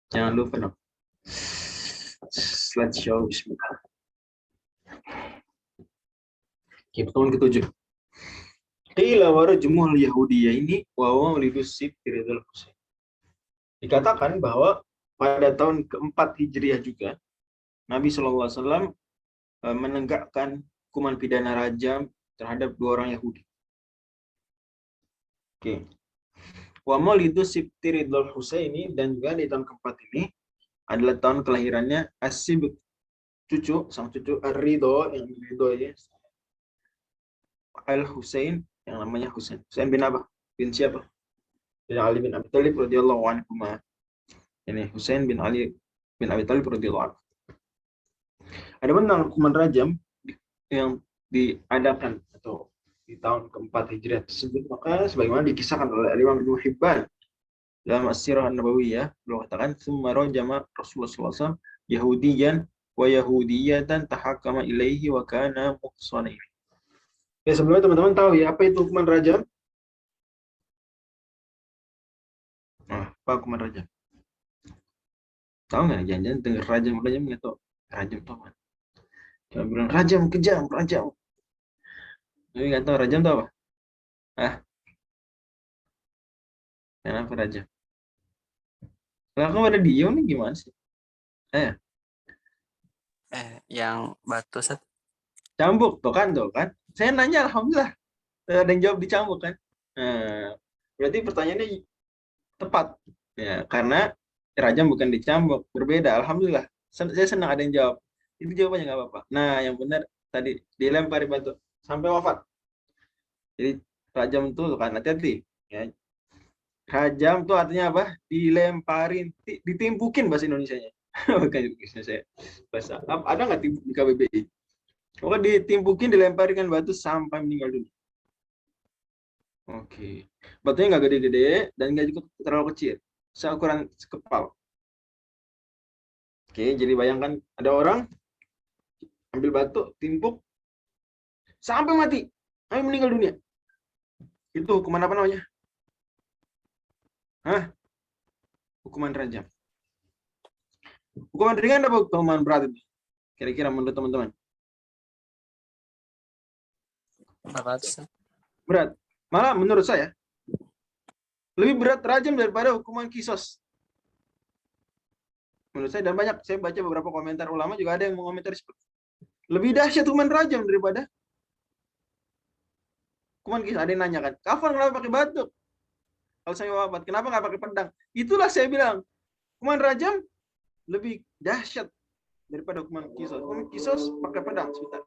Jangan lupa dong. Slideshow, bismillah. Oke, pertemuan ketujuh. Qila wa rajmul Yahudiyah ini wa maulidus Sibtiridul Husain. Dikatakan bahwa pada tahun keempat Hijriah juga Nabi SAW menegakkan hukuman pidana rajam terhadap 2 orang Yahudi. Oke. Wa maulidus Sibtiridul Husaini, dan juga di tahun keempat ini adalah tahun kelahirannya As-Sibt, sang cucu Ar-Ridho, yang Ridho ya. Al-Husain, yang namanya Husain. Husain bin apa? Bin siapa? Bin Ali bin Abi Thalib radhiyallahu anhu. Ini Husain bin Ali bin Abi Thalib radhiyallahu anhu. Ada tentang hukuman rajam yang diadakan atau di tahun keempat Hijriah tersebut, maka sebagaimana dikisahkan oleh Imam Ibnu Hibban dalam As-Sirah An-Nabawiyah, beliau katakan tsumma rajama Rasulullah sallallahu alaihi wasallam Yahudiyan wa Yahudiyatan tahakkama ilaihi wa kana muhsanain. Ya, sebelumnya teman-teman tahu ya apa itu hukuman rajam? Nah, apa hukuman rajam? Tahu nggak? Jangan-jangan dengar rajam nggak tahu. Rajam tahu kan? Cuma bilang rajam, kejam, rajam. Tapi nggak tahu rajam tahu apa? Ah, kenapa rajam? Kalau kamu ada diem nih gimana sih? Yang batu set. Cambuk tuh kan. Saya nanya, alhamdulillah ada yang jawab dicambuk kan. Berarti pertanyaannya tepat ya, karena rajam bukan dicambuk, berbeda. Alhamdulillah, saya senang ada yang jawab. Itu jawabannya nggak apa-apa. Nah, yang benar tadi dilempari batu sampai wafat. Jadi rajam itu kan, hati-hati ya. Rajam itu artinya apa? Dilemparin, ditimpukin bahasa Indonesianya. Bukan Indonesia saya. Bahasa ada nggak timpuk di KBBI? Pokoknya ditimpukin, dilemparkan batu sampai meninggal dunia. Oke. Batunya nggak gede-gede dan nggak juga terlalu kecil. Seukuran sekepal. Oke, jadi bayangkan ada orang ambil batu, timpuk sampai mati, sampai meninggal dunia. Itu hukuman apa namanya? Hukuman rajam. Hukuman ringan apa hukuman berat itu? Kira-kira menurut teman-teman? Berat. Malah menurut saya lebih berat rajam daripada hukuman kisos. Menurut saya, dan banyak saya baca beberapa komentar ulama juga ada yang mengomentari seperti lebih dahsyat hukuman rajam daripada hukuman kisos. Ada yang nanya kan, kafan kenapa pakai batu? Kalau saya wafat, kenapa nggak pakai pedang? Itulah saya bilang, hukuman rajam lebih dahsyat daripada hukuman kisos. Hukuman kisos pakai pedang. Sebentar.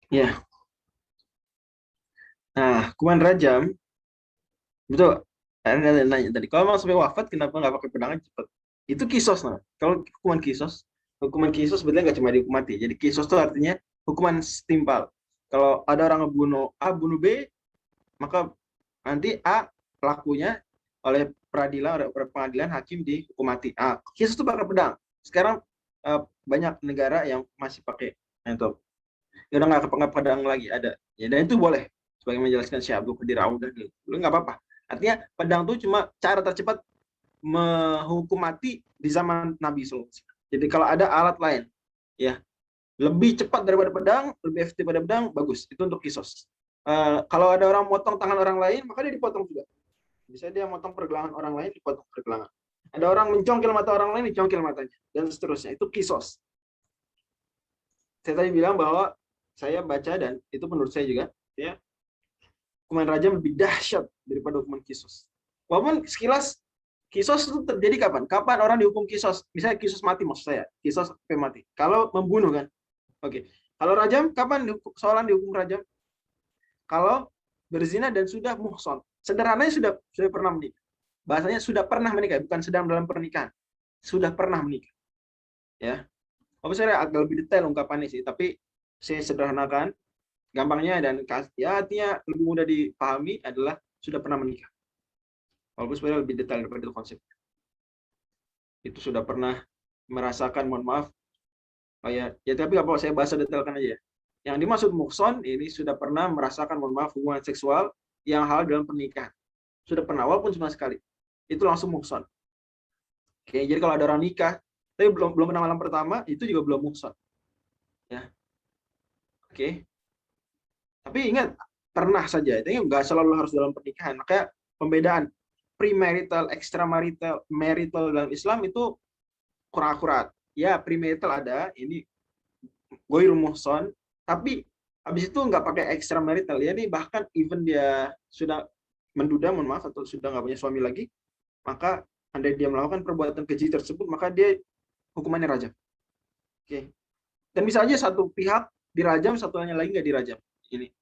Ya. Nah, hukuman rajam, betul. Ada yang nanya tadi, kalau mau sampai wafat, kenapa nggak pakai pedang cepat? Itu kisos, nah. Kalau hukuman kisos sebenarnya nggak cuma dihukum mati. Jadi kisos itu artinya hukuman setimpal. Kalau ada orang ngebunuh A, bunuh B, maka Nanti A pelakunya oleh pengadilan hakim dihukum mati. Kisos itu pakai pedang. Sekarang banyak negara yang masih pakai itu. Udah nggak pedang lagi ada. Ya, dan itu boleh. Sebagai menjelaskan Syekh Abdul Qadir Audah gitu. Lu nggak apa-apa. Artinya pedang itu cuma cara tercepat menghukum mati di zaman Nabi SAW. Jadi kalau ada alat lain, ya lebih cepat daripada pedang, lebih efektif daripada pedang, bagus. Itu untuk kisos. Kalau ada orang motong tangan orang lain, maka dia dipotong juga. Bisa dia motong pergelangan orang lain, dipotong pergelangan. Ada orang mencongkel mata orang lain, dicongkel matanya, dan seterusnya. Itu kisos. Saya tadi bilang bahwa saya baca, dan itu menurut saya juga, ya, hukuman rajam lebih dahsyat daripada hukuman kisos. Walaupun sekilas kisos itu terjadi kapan? Kapan orang dihukum kisos? Misalnya kisos mati, maksud saya. Kisos sampai mati. Kalau membunuh kan? Oke. Kalau rajam, kapan seorang dihukum rajam? Kalau berzina dan sudah muhson. Sederhananya sudah pernah menikah. Bahasanya sudah pernah menikah, bukan sedang dalam pernikahan. Sudah pernah menikah. Ya. Saya agak lebih detail ungkapannya sih, tapi saya sederhanakan. Gampangnya dan ya artinya lebih mudah dipahami adalah sudah pernah menikah. Walaupun sebenarnya lebih detail daripada itu konsepnya. Itu sudah pernah merasakan, mohon maaf, ya tapi apa saya bahasa detailkan aja ya. Yang dimaksud muhson ini sudah pernah merasakan, mohon maaf, hubungan seksual yang halal dalam pernikahan. Sudah pernah, walaupun cuma sekali. Itu langsung muhson. Oke, jadi kalau ada orang nikah, tapi belum pernah malam pertama, itu juga belum muhson. Ya. Oke. Tapi ingat, pernah saja. Itu nggak selalu harus dalam pernikahan. Makanya pembedaan premarital, extramarital, marital dalam Islam itu kurang akurat. Ya, premarital ada, ini goir muhson, tapi habis itu nggak pakai extramarital. Ya, ini bahkan even dia sudah menduda, mohon maaf, atau sudah nggak punya suami lagi, maka andai dia melakukan perbuatan keji tersebut, maka dia hukumannya rajam. Oke. Dan bisa aja satu pihak dirajam, satunya lagi nggak dirajam. Ini.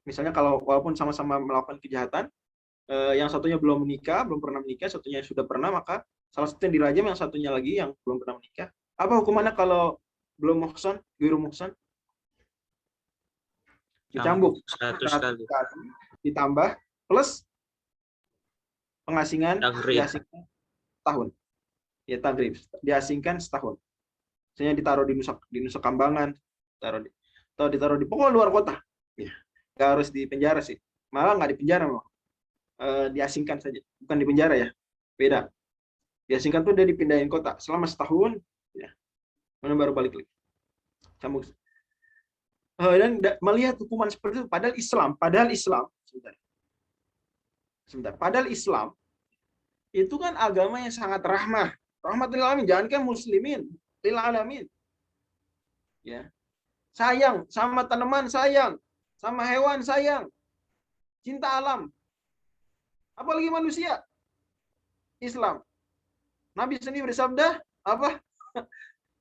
Misalnya kalau walaupun sama-sama melakukan kejahatan, yang satunya belum menikah, belum pernah menikah, satunya sudah pernah, maka salah satu yang dirajam, yang satunya lagi yang belum pernah menikah. Apa hukumannya kalau belum muhsan, biru muhsan? Dicambuk 100 kali. Ditambah plus pengasingan, Tagrib. diasingkan setahun. Ya, tagrib, diasingkan setahun. Misalnya ditaruh di Nusa Kambangan, ditaruh di pokoknya luar kota. Ya, nggak harus di penjara sih. Malah nggak di penjara, malah. Diasingkan saja, bukan di penjara ya, beda. Diasingkan tuh dia dipindahin kota selama setahun, ya, kemudian baru balik lagi. Cambuk. Dan melihat hukuman seperti itu, padahal Islam, sebentar, padahal Islam itu kan agama yang sangat rahmatul alamin, jangankan muslimin, lil alamin. Ya, sayang sama tanaman, sayang sama hewan, sayang, cinta alam. Apalagi manusia. Islam. Nabi sendiri bersabda, apa?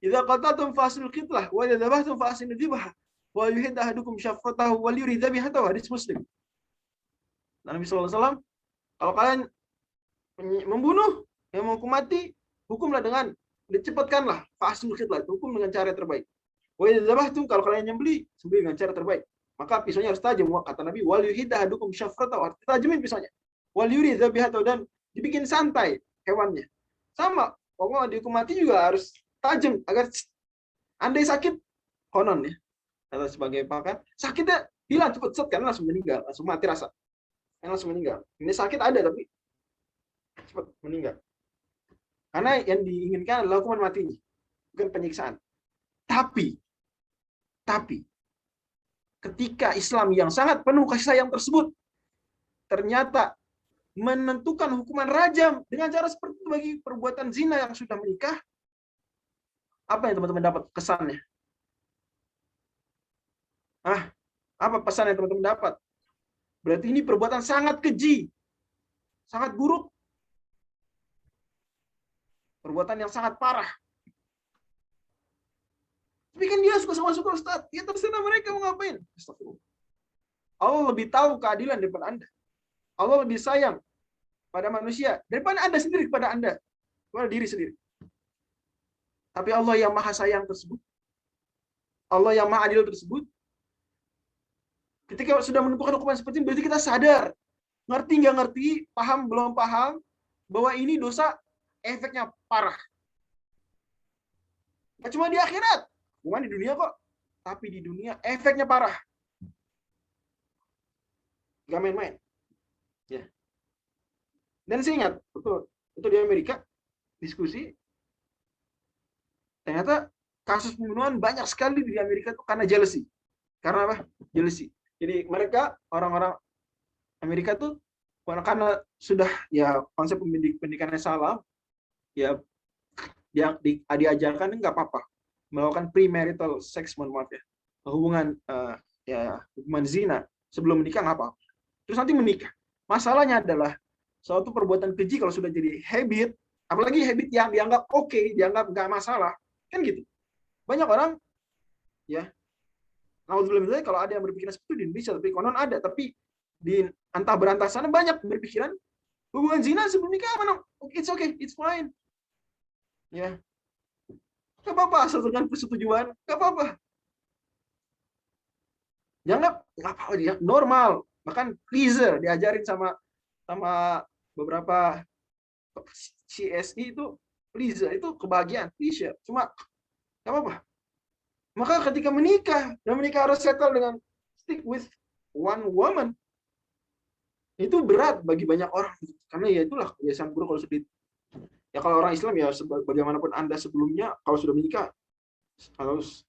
Idza qatatum fasil qitlah wa idza dhabhtum fasil dhibah wa yuhid ahadukum syafratahu wa yurid dhabihatahu, hadis Muslim. Nabi sallallahu alaihi wasallam, kalau kalian membunuh, yang mau mati, hukumlah dengan dicepatkanlah, fasil qitlah, hukum dengan cara terbaik. Wa idza dhabhtum, kalau kalian nyembelih, sembelih dengan cara terbaik. Maka pisaunya harus tajam, kata Nabi, wal yuhid ahadukum syafratahu, tajamin pisaunya. Wal yurid dhabihatahu, dan dibikin santai hewannya. Sama, pokoknya dihukum mati juga harus tajam agar andai sakit konon ya, atau sebagai pakar, sakitnya hilang cepet set, karena langsung meninggal, langsung mati rasa, langsung meninggal. Ini sakit ada tapi cepat meninggal, karena yang diinginkan adalah hukuman matinya, bukan penyiksaan. Tapi ketika Islam yang sangat penuh kasih sayang tersebut ternyata menentukan hukuman rajam dengan cara seperti itu bagi perbuatan zina yang sudah menikah, apa yang teman-teman dapat kesannya? Apa pesan yang teman-teman dapat? Berarti ini perbuatan sangat keji, sangat buruk, perbuatan yang sangat parah. Tapi kan dia suka Ustaz, ya terserah mereka mau ngapain. Allah lebih tahu keadilan daripada Anda. Allah lebih sayang pada manusia daripada Anda sendiri kepada Anda, kepada diri sendiri. Tapi Allah yang maha sayang tersebut, Allah yang maha adil tersebut, ketika sudah menentukan hukuman seperti ini, berarti kita sadar ngerti nggak ngerti, paham belum paham, bahwa ini dosa efeknya parah. Nggak cuma di akhirat, bukan di dunia kok, tapi di dunia efeknya parah. Nggak main-main. Ya. Dan saya ingat, betul, itu di Amerika, diskusi, ternyata kasus pembunuhan banyak sekali di Amerika itu karena jealousy. Karena apa? Jealousy. Jadi mereka, orang-orang Amerika tuh, karena sudah ya konsep pendidikannya salah, ya diajarkan nggak apa-apa melakukan premarital sex, mohon maaf ya, hubungan ya hubungan zina sebelum menikah nggak apa-apa. Terus nanti menikah. Masalahnya adalah suatu perbuatan keji kalau sudah jadi habit, apalagi habit yang dianggap oke, dianggap nggak masalah, kan gitu. Banyak orang ya, naudzubillah, kalau ada yang berpikiran seperti itu di Indonesia, tapi konon ada, tapi di antah berantah sana banyak berpikiran hubungan zina sebelum nikah mana, it's okay, it's fine. Ya, nggak apa-apa, asal dengan persetujuan, nggak apa-apa. Jangan nggak apa-apa, dia normal. Bahkan pleasure diajarin sama beberapa CSI itu, pleasure itu kebahagiaan, pleasure. Cuma nggak apa-apa. Maka ketika menikah dan menikah harus settle dengan stick with one woman, itu berat bagi banyak orang. Karena ya itulah kebiasaan buruk kalau sedih. Ya kalau orang Islam ya bagaimanapun Anda sebelumnya, kalau sudah menikah harus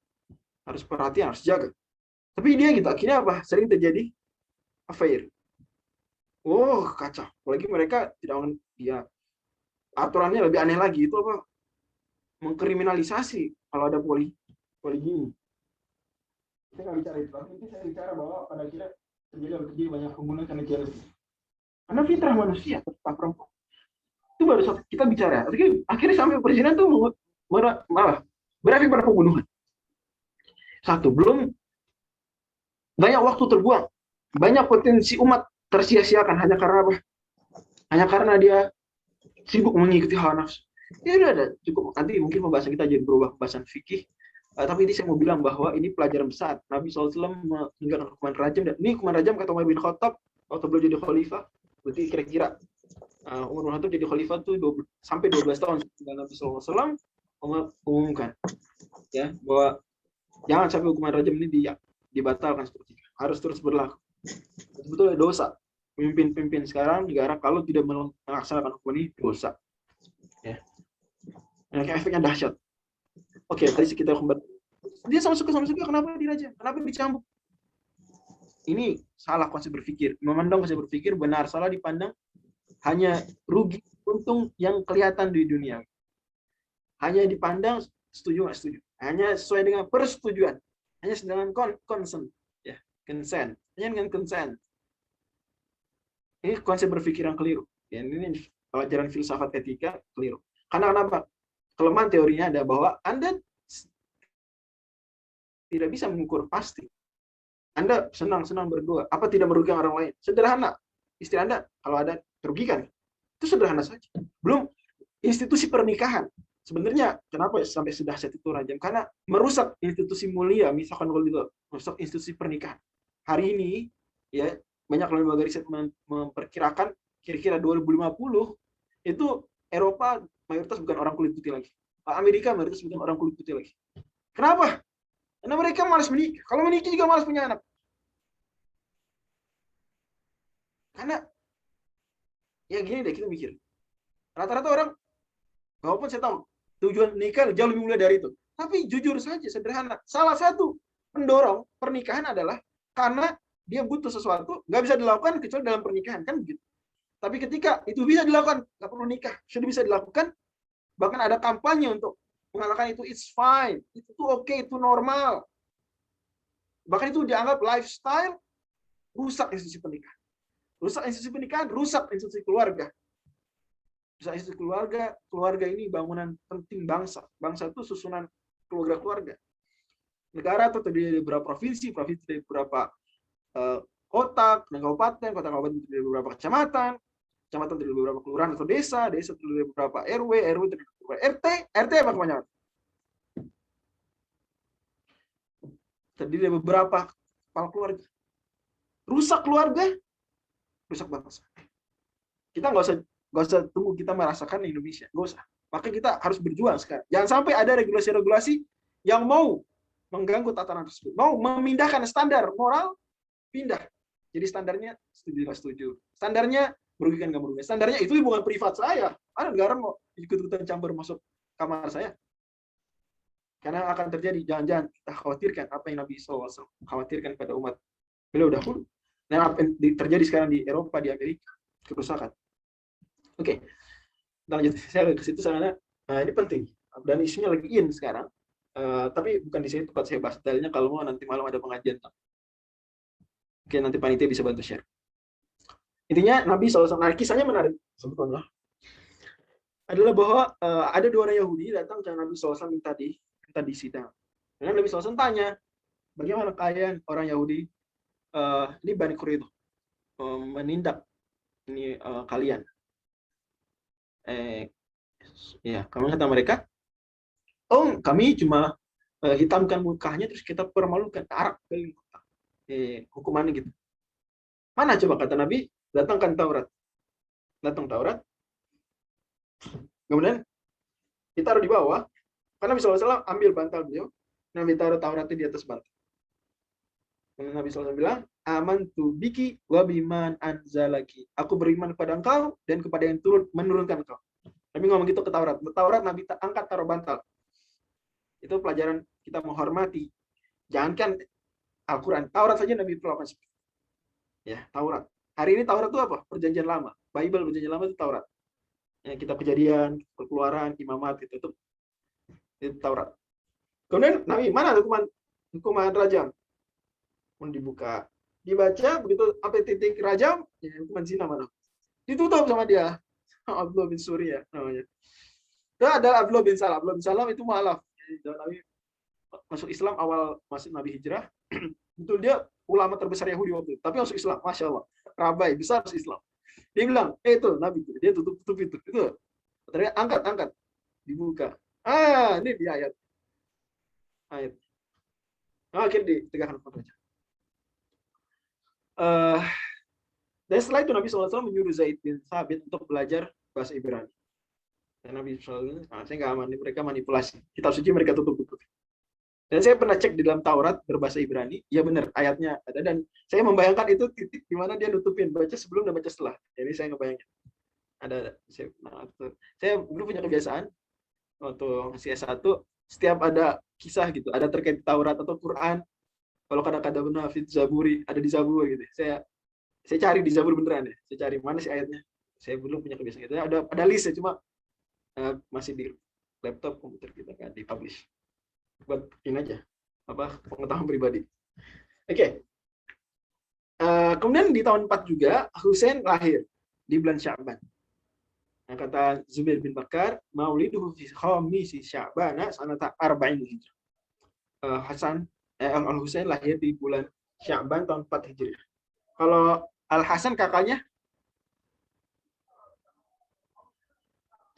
perhatian, harus jaga. Tapi dia gitu, akhirnya apa? Sering terjadi affair. Oh, kacau. Apalagi mereka tidak, ya aturannya lebih aneh lagi. Itu apa? Mengkriminalisasi kalau ada poligami. Saya nggak bicara itu. Tapi saya bicara bahwa pada akhirnya terjadi banyak pembunuhan karena jealousy. Karena fitrah manusia tetap perempuan. Itu baru kita bicara. Akhirnya sampai presiden tuh malah berefek pada pembunuhan. Satu, belum banyak waktu terbuang, banyak potensi umat tersia-siakan hanya karena apa? Hanya karena dia sibuk mengikuti hawa nafsu. Ya udah ada cukup, nanti mungkin pembahasan kita jadi berubah pembahasan fikih. Tapi ini saya mau bilang bahwa ini pelajaran besar. Nabi SAW meninggalkan hukuman rajam, dan ini hukuman rajam kata Umar bin Khattab waktu beliau jadi khalifah. Berarti kira-kira Umar bin Khattab jadi khalifah tuh sampai 12 tahun setelah Nabi SAW mengumumkan ya bahwa jangan sampai hukuman rajam ini dibatalkan seperti itu. Harus terus berlaku. Sebetulnya dosa. Pemimpin sekarang negara kalau tidak melaksanakan hukum ini dosa. Ya. Efeknya dahsyat. Oke, tadi sekitar kembali. Dia sama suka kenapa dirajam? Kenapa dicambuk? Ini salah konsep berpikir. Memandang konsep berpikir benar salah dipandang hanya rugi untung yang kelihatan di dunia. Hanya dipandang setuju nggak setuju. Hanya sesuai dengan persetujuan. Hanya dengan consent, ya, consent. Hanya dengan consent. Ini konsep berpikir yang keliru. Ya, ini pelajaran filsafat etika keliru. Karena kenapa? Kelemahan teorinya ada bahwa Anda tidak bisa mengukur pasti. Anda senang-senang berdoa, apa tidak merugikan orang lain? Sederhana. Istri Anda kalau ada merugikan, itu sederhana saja. Belum institusi pernikahan. Sebenarnya kenapa sampai sudah set itu rajam? Karena merusak institusi mulia, misalkan kalau itu merusak institusi pernikahan. Hari ini ya banyak lembaga riset memperkirakan kira-kira 2050 itu Eropa mayoritas bukan orang kulit putih lagi. Amerika mayoritas bukan orang kulit putih lagi. Kenapa? Karena mereka malas menikah. Kalau menikah juga malas punya anak. Karena ya gini deh, kita mikir. Rata-rata orang, walaupun saya tahu tujuan nikah jauh lebih mulia dari itu. Tapi jujur saja, sederhana. Salah satu pendorong pernikahan adalah karena dia butuh sesuatu, nggak bisa dilakukan kecuali dalam pernikahan, kan begitu. Tapi ketika itu bisa dilakukan, nggak perlu nikah, sudah bisa dilakukan, bahkan ada kampanye untuk mengatakan itu it's fine, itu tuh oke, itu normal. Bahkan itu dianggap lifestyle, rusak institusi pernikahan. Rusak institusi pernikahan, rusak institusi keluarga. Rusak institusi keluarga, keluarga ini bangunan penting bangsa. Bangsa itu susunan keluarga. Negara itu terdiri dari beberapa provinsi dari beberapa kota dan kabupaten, kota-kabupaten terdiri dari beberapa kecamatan terdiri dari beberapa kelurahan atau desa terdiri dari beberapa RW terdiri dari beberapa RT apa kebanyakan? Terdiri dari beberapa kepala keluarga. Rusak keluarga, rusak bangsa. Kita nggak usah tunggu kita merasakan di Indonesia, nggak usah. Maka kita harus berjuang sekarang. Jangan sampai ada regulasi-regulasi yang mau mengganggu tatanan tersebut, mau memindahkan standar moral, pindah. Jadi standarnya setuju nggak setuju, standarnya merugikan nggak merugikan, standarnya itu hubungan privat saya. Ada negara mau ikut-ikutan campur masuk kamar saya, karena akan terjadi. Jangan-jangan kita khawatirkan apa yang Nabi SAW khawatirkan pada umat beliau dahulu, dan apa yang terjadi sekarang di Eropa, di Amerika, kerusakan. Oke, lanjut. Saya ke situ sana. Nah, ini penting dan isunya lagi in sekarang. Tapi bukan di sini tempat saya bahas detailnya. Kalau mau nanti malam ada pengajian. Oke, nanti panitia bisa bantu share. Intinya Nabi SAW, nah, kisahnya menarik sebetulnya. Adalah bahwa ada dua orang Yahudi datang ke Nabi SAW minta di sidang. Dan Nabi SAW tanya, bagaimana kalian orang Yahudi, ini Bani Quraidah, menindak ini kalian? Ya, kami kata mereka, oh kami cuma hitamkan mukanya terus kita permalukan, arak keliling kota. Hukumannya gitu. Mana coba kata Nabi, datangkan Taurat. Datang Taurat. Kemudian ditaruh di bawah, karena Nabi SAW ambil bantal beliau, Nabi taruh Tauratnya di atas bantal. Kemudian Nabi SAW bilang, amantu biki wa biman anzalaki. Aku beriman kepada engkau dan kepada yang menurunkan engkau. Nabi ngomong gitu ke Taurat. Taurat Nabi angkat taruh bantal. Itu pelajaran kita menghormati. Jangankan Al-Quran, Taurat saja Nabi perlakukan seperti itu. Ya, Taurat. Hari ini Taurat itu apa? Perjanjian lama. Bible perjanjian lama itu Taurat. Ya, kitab Kejadian, Perkeluaran, Imamat itu Taurat. Kemudian Nabi, mana hukuman rajam? Pun dibuka, dibaca, begitu sampai titik rajam, ya, hukuman zina mana? Ditutup sama dia. Abdullah bin Surya namanya. Itu ada Abdullah bin Salam. Abdullah bin Salam itu mualaf. Nabi masuk Islam awal masuk Nabi hijrah. Betul, dia ulama terbesar Yahudi waktu itu. Tapi masuk Islam, masya Allah, rabai besar masuk Islam. Dia bilang, itu Nabi, dia tutup itu. Ternyata angkat, dibuka. Ini di ayat. Akhirnya ditegakkan hukum rajam. Dan setelah itu Nabi SAW menyuruh Zaid bin Thabit untuk belajar bahasa Ibrani. Dan Nabi SAW, saya nggak aman, mereka manipulasi. Kitab suci mereka tutup. Dan saya pernah cek di dalam Taurat berbahasa Ibrani, ya benar ayatnya ada, dan saya membayangkan itu titik di mana dia nutupin, baca sebelum dan baca setelah. Jadi saya ngebayangin. Saya dulu punya kebiasaan waktu masih S1, setiap ada kisah gitu, ada terkait Taurat atau Quran, kalau kadang-kadang benar fit Zaburi, ada di Zabur gitu. Saya cari di Zabur beneran ya. Saya cari mana sih ayatnya. Saya belum punya kebiasaan gitu. Ada list ya, cuma masih di laptop komputer kita kan dipublish. Buat ini aja, pengetahuan pribadi. Oke. Kemudian di tahun 4 juga Husain lahir di bulan Sya'ban. Nah, kata Zubair bin Bakar, mauliduhu fi khamisi Sya'ban sanata 40 Hijrah. Al-Husain lahir di bulan Sya'ban tahun 4 Hijriah. Kalau Al-Hasan kakaknya,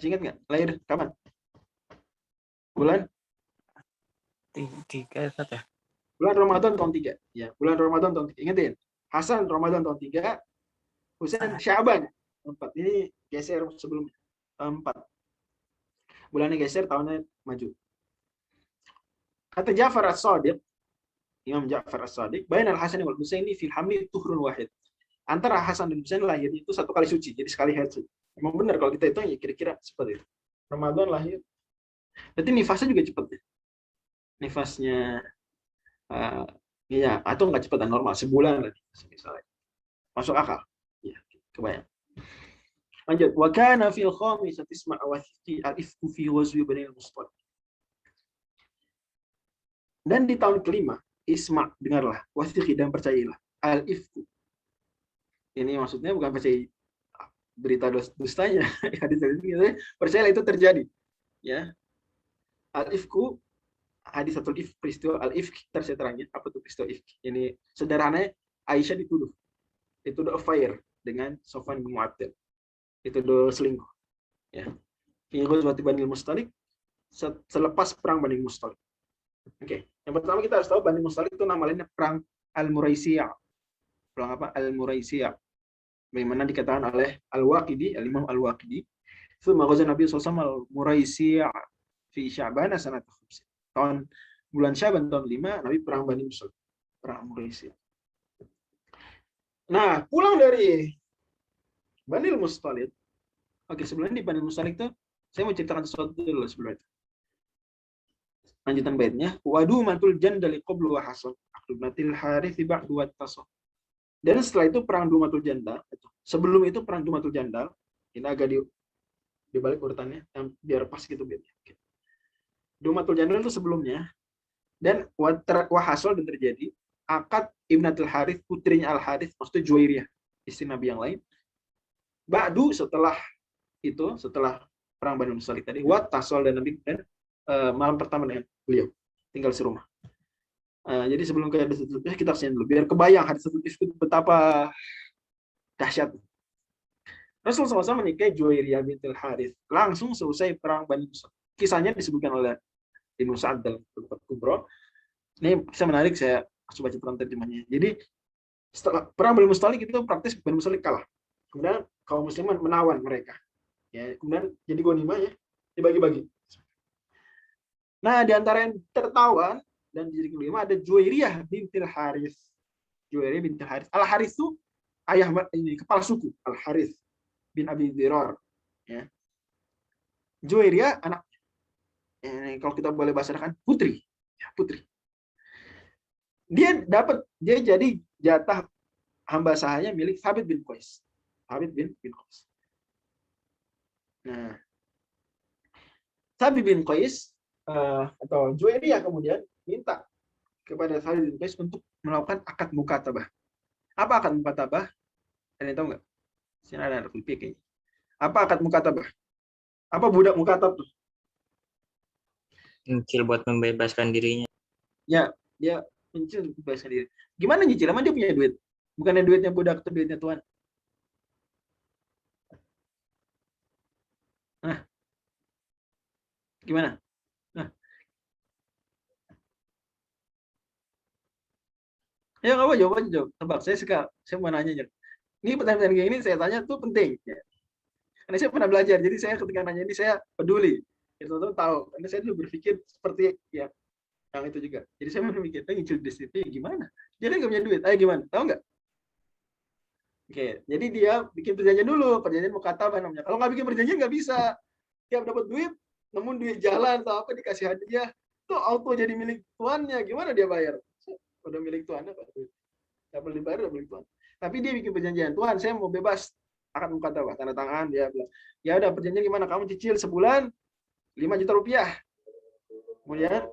ingat nggak? Lahir kapan? Bulan? 3 ya? Bulan Ramadan tahun 3. Ya, bulan Ramadan tahun 3. Ingetin. Hasan Ramadan tahun 3, Husain Sya'ban tahun 4. Ini geser sebelum tahun 4. Bulannya geser, tahunnya maju. Kata Ja'far As-Shadiq, Imam Ja'far As-Shadiq, bain Al-Hasan wal Husaini fil hamli tuhrun wahid. Antara Hasan dan Husain lahir itu satu kali suci, jadi sekali haid suci. Memang benar kalau kita hitung ya kira-kira seperti itu. Ramadan lahir. Berarti nifasnya juga cepat ya. Nifasnya ya, atau nggak cepat dan normal, sebulan lagi misalnya. Masuk akal. Ya, kebayang. Lanjut. Wa kana fil khamisati isma' wa al-ifku fi ghazwi Bani al-Mustaliq. Dan di tahun kelima, isma', dengarlah, wathiqi, dan percailah, al-ifku. Ini maksudnya bukan percaya berita dustanya, percayalah itu terjadi. Ya, al-ifku, hadis atau if, peristiwa al-ifk terseterangnya, apa itu peristiwa ifk? Ini sederhananya Aisyah dituduh affair dengan Sofwan bin Mu'attal, dituduh selingkuh. Ya, fi ghazwati Bani al-Mustaliq, selepas perang Bani al-Mustaliq. Oke, yang pertama kita harus tahu Bani Mustaliq itu nama lainnya perang Al-Muraisiyah. Perang apa? Al-Muraisiyah. Bagaimana dikatakan oleh Al-Waqidi, Al-Imam Al-Waqidi, "Tsumma ghaza Nabi sallallahu alaihi wasallam al-Muraisi' fi Sya'ban sanata 5." Tahun bulan Syaban tahun 5 Nabi perang Bani Mustaliq, perang Muraisi'. Nah, pulang dari Bani Mustaliq. Oke, sebelumnya di Bani Mustaliq tuh saya mau ceritakan sesuatu dulu sebelum itu. Lanjutan baitnya, wadu matul jandali qablu wa hasab aktubatil harith ba'du wa tasab. Dan setelah itu perang Dumatul Jandal. Sebelum itu perang Dumatul Jandal. Ini agak dibalik urutannya, biar pas gitu biar. Dumatul Jandal itu sebelumnya. Dan wahasol dan terjadi akad Ibnatul Harith, putrinya Al Harith, maksudnya Juwairiyah, istri Nabi yang lain. Ba'du setelah itu, setelah perang Bani Mustaliq tadi, tasol dan Nabi dan malam pertama dengan beliau tinggal serumah. Jadi sebelum ke hadis itu kita kesini dulu biar kebayang hadis itu betapa dahsyat. Rasulullah SAW menikahi Juwairiyah bintul Harith langsung selesai perang Bani Mustaliq. Kisahnya disebutkan oleh Ibnu Sa'ad dalam Al Kubra. Ini kisah menarik, saya coba ceritakan terjemahnya. Jadi setelah perang Bani Mustaliq itu praktis Bani Mustaliq kalah. Kemudian kaum muslimin menawan mereka. Ya, kemudian jadi ghanimah ya, dibagi-bagi. Nah, di antara yang tertawan dan jadi kelima ada Juwairiyah bintul Harith. Juwairiyah bintul Harith. Al Harith itu ayah ini kepala suku Al Harith bin Abi Dirar. Ya. Juwairiyah anak kalau kita boleh bahasakan putri. Ya, putri. Dia jadi jatah hamba sahaya milik Thabit bin Qais. Thabit bin Qais. Nah, Thabit bin Qais atau Juwairiyah kemudian minta kepada Thabit bin Qais untuk melakukan akad mukatabah. Apa akad mukatabah? Kalian tahu nggak? Sini ada fikih kayaknya. Apa akad mukatabah? Apa budak mukatab tuh? Nyicil buat membebaskan dirinya. Ya, dia nyicil membebaskan diri. Gimana nyicil? Emang dia punya duit? Bukannya duitnya budak atau duitnya Tuhan? Nah, gimana? Nah, ya nggak apa jawabannya jawab. Tebak, saya mau nanya aja. Ini pertanyaan kayak ini saya tanya tuh penting. Ya. Karena saya pernah belajar, jadi saya ketika nanya ini saya peduli. Ya, teman-teman tahu. Karena saya dulu berpikir seperti ya yang itu juga. Jadi saya berpikir, nyicil di situ gimana? Dia kan nggak punya duit. Ayo gimana? Tahu nggak? Oke, jadi dia bikin perjanjian dulu, perjanjian mukatabah namanya. Kalau nggak bikin perjanjian nggak bisa. Tiap dapat duit, namun duit jalan atau apa dikasih hadiah, itu auto jadi milik tuannya. Gimana dia bayar? Udah milik tuannya Pak. Nggak boleh dibayar, udah milik tuan. Tapi dia bikin perjanjian, Tuhan saya mau bebas, akan mukatabah, tanda tangan, dia bilang, ya udah perjanjian gimana? Kamu cicil sebulan 5 juta rupiah. Kemudian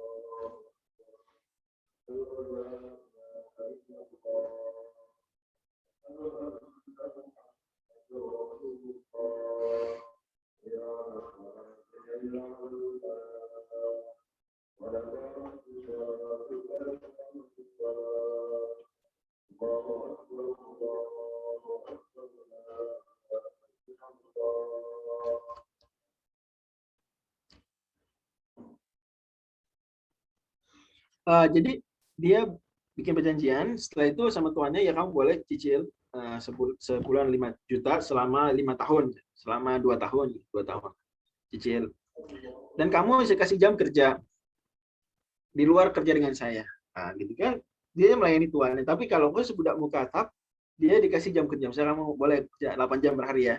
jadi dia bikin perjanjian, setelah itu sama tuannya ya kamu boleh cicil sebulan 5 juta selama 5 tahun, selama 2 tahun, 2 tahun cicil. Dan kamu saya kasih jam kerja di luar kerja dengan saya. Nah, gitu kan. Dia melayani tuannya. Tapi kalau gue sebudak mukatab, dia dikasih jam kerja. Misalnya kamu boleh kerja 8 jam per hari ya.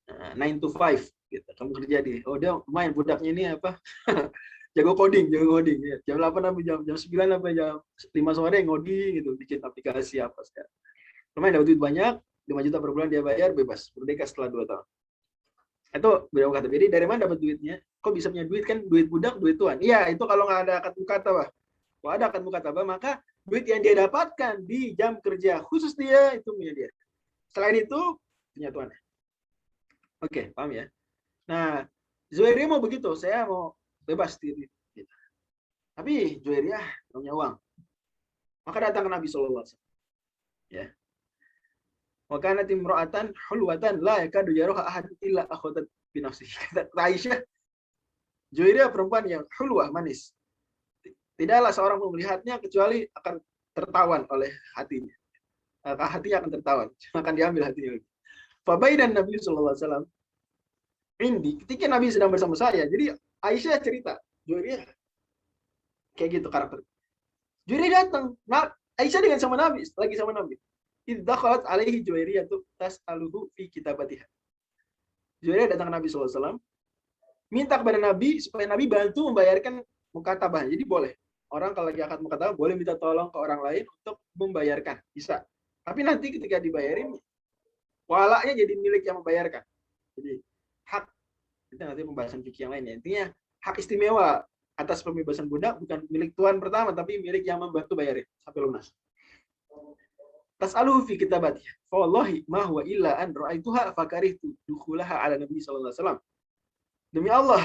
9 to 5 gitu. Kamu kerja di. Oh, dia lumayan budaknya ini apa? jago coding ya. Jam 8 sampai jam 9 sampai jam 5 sore ngoding gitu, bikin aplikasi apa sekarang. Lumayan dapat duit banyak, 5 juta per bulan dia bayar, bebas, merdeka setelah 2 tahun. Itu beliau kata, jadi dari mana dapat duitnya? Kok bisa punya duit? Kan duit budak, duit tuan. Iya, itu kalau nggak ada akad mukatabah. Kalau ada akad mukatabah, maka duit yang dia dapatkan di jam kerja khusus dia, itu punya dia. Selain itu, punya tuan. Oke, paham ya? Nah, Zuhairi mau begitu, saya mau bebas diri. Tapi Zuhairiyah nggak punya uang. Maka datang ke Nabi SAW. Ya. Wa kanat imra'atan hulwatan la yakadu yaruha ahad illa akhadat bi nafsihi. Kata Aisyah, Juwairiyah perempuan yang hulwah, manis. Tidaklah seorang pun melihatnya kecuali akan tertawan oleh hatinya. hatinya akan tertawan, akan diambil hatinya. Fabaidan Nabi sallallahu alaihi wasallam ketika Nabi sedang bersama saya. Jadi Aisyah cerita, Juwairiyah kayak gitu karakter. Juwairiyah datang. Nah, Aisyah dengan sama Nabi, lagi sama Nabi. Idzakhalat alaihi Juwairiyah tas'aluhu fi kitabatiha. Juwairiyah datang ke Nabi sallallahu alaihi wasallam, minta kepada Nabi supaya Nabi bantu membayarkan mukatabah. Jadi boleh. Orang kalau lagi akad mukatabah boleh minta tolong ke orang lain untuk membayarkan. Bisa. Tapi nanti ketika dibayarin, walaknya jadi milik yang membayarkan. Jadi hak, kita nanti pembahasan fikih yang lain ya. Intinya hak istimewa atas pembebasan budak bukan milik tuan pertama, tapi milik yang membantu bayarin sampai lunas. Tas'aluhu fi kitabatiha. Fa wallahi ma huwa illa an ra'aituha fakarihtu dukhulaha ala Nabi sallallahu alaihi wasallam. Demi Allah,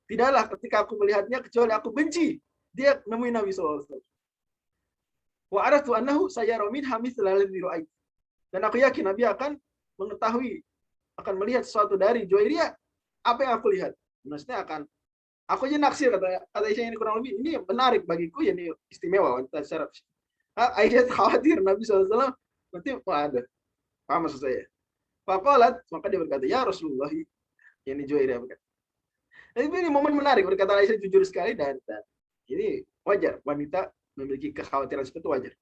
tidaklah ketika aku melihatnya kecuali aku benci dia nemuin Nabi sallallahu alaihi wasallam. Wa aratu annahu sayara minha mithla alladhi ra'aitu. Dan aku yakin Nabi akan mengetahui, akan melihat sesuatu dari Juwairiyah apa yang aku lihat. Maksudnya akan, aku aja naksir, kata Aisyah, ini kurang lebih, ini menarik bagiku, ya ini istimewa wanita secara. Aisyah khawatir Nabi SAW nanti ada, paham maksud saya. Faqalat, maka dia berkata, ya Rasulullah, ini Juwairiyah berkata. Dan ini momen menarik, berkata Aisyah jujur sekali, dan ini wajar, wanita memiliki kekhawatiran seperti itu wajar.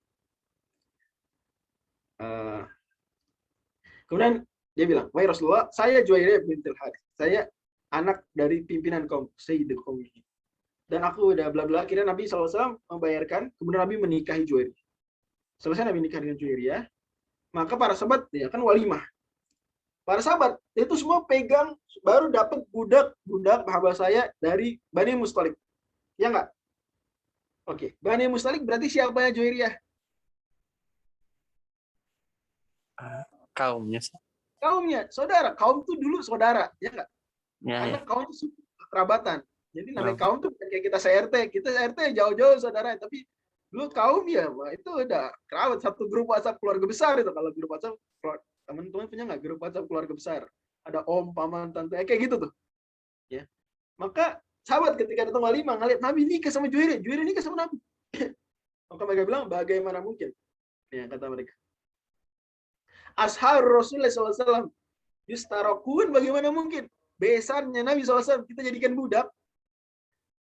Kemudian dia bilang, wahai Rasulullah, saya Juwairiyah bintul Harits, saya anak dari pimpinan kaum Sayyidul Qaum. Dan aku udah bla bla. Akhirnya Nabi SAW membayarkan, kemudian Nabi menikahi Juwairiyah. Selesai Nabi nikah dengan Juwairiyah, maka para sahabat ya kan walimah. Para sahabat itu semua pegang, baru dapat budak sahabat saya dari Bani Mustalik. Ya enggak? Oke, Bani Mustalik berarti siapanya Juwairiyah? Kaumnya. Kaumnya, saudara. Kaum tuh dulu saudara, ya enggak? Ya, Karena ya. kaum itu kerabatan. Jadi namanya kaum tuh kayak kita CRT. Kita CRT jauh-jauh saudara, tapi dulu kaum ya, itu udah kerabat, satu grup WhatsApp keluarga besar itu. Kalau grup WhatsApp, teman-teman punya nggak grup WhatsApp keluarga besar? Ada om, paman, tante, kayak gitu tuh. Ya. Maka sahabat ketika datang walimah ngeliat Nabi nikah sama Juwairiyah, Juwairiyah nikah sama Nabi. Maka mereka bilang, bagaimana mungkin? Ya, kata mereka. Ashar Rasulullah SAW yustarakun, bagaimana mungkin? Besannya Nabi SAW kita jadikan budak.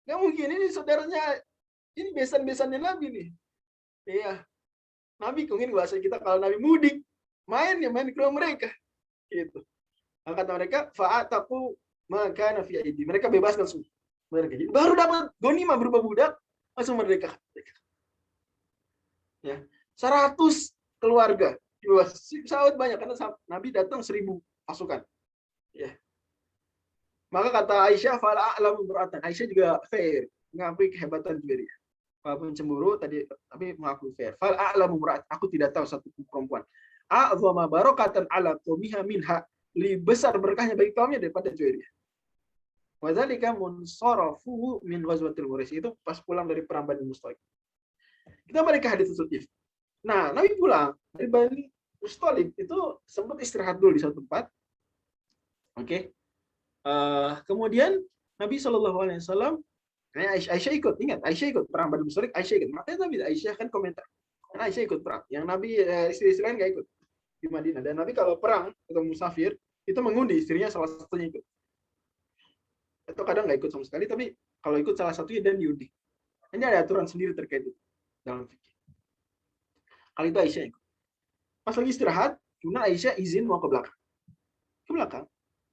Nggak mungkin, ini saudaranya, ini besan-besannya Nabi nih. Iya. Nabi mungkin bahasa kita kalau Nabi mudik, main ke rumah mereka. Gitu. Maka kata mereka, fa'ataku maka nafi aidi. Mereka bebaskan semua. Mereka. Jadi baru dapat gonimah berupa budak, langsung merdeka. Ya. 100 keluarga. Sahabat banyak, karena Nabi datang 1000 pasukan. Ya. Maka kata Aisyah, fala a'lamu imra'atan. Aisyah juga fair, mengakui kehebatan Juwairiyah. Walaupun cemburu tadi, tapi mengakui fair. Fala a'lamu imra'atan. Aku tidak tahu satu perempuan. A'zama barakatan ala qaumiha minha. Lebih besar berkahnya bagi kaumnya daripada Juwairiyah. Wa dzalika munsarafuhu min ghazwatil Quraisy. Itu pas pulang dari perang Bani Mustalik. Kita balik ke hadis tersebut. Nah, Nabi pulang dari Bani Mustalik itu sempat istirahat dulu di satu tempat. Oke. Kemudian Nabi SAW, Aisyah ikut, ingat Aisyah ikut perang Bani Mustalik, Aisyah ikut. Makanya Nabi Aisyah kan komentar, karena Aisyah ikut perang. Yang Nabi istri-istri lain nggak ikut di Madinah. Dan Nabi kalau perang atau musafir itu mengundi istrinya salah satunya ikut. Atau kadang nggak ikut sama sekali, tapi kalau ikut salah satunya dan diundi. Ini ada aturan sendiri terkait itu dalam fikih. Kali itu Aisyah ikut. Pas lagi istirahat, kemudian Aisyah izin mau ke belakang. Ke belakang.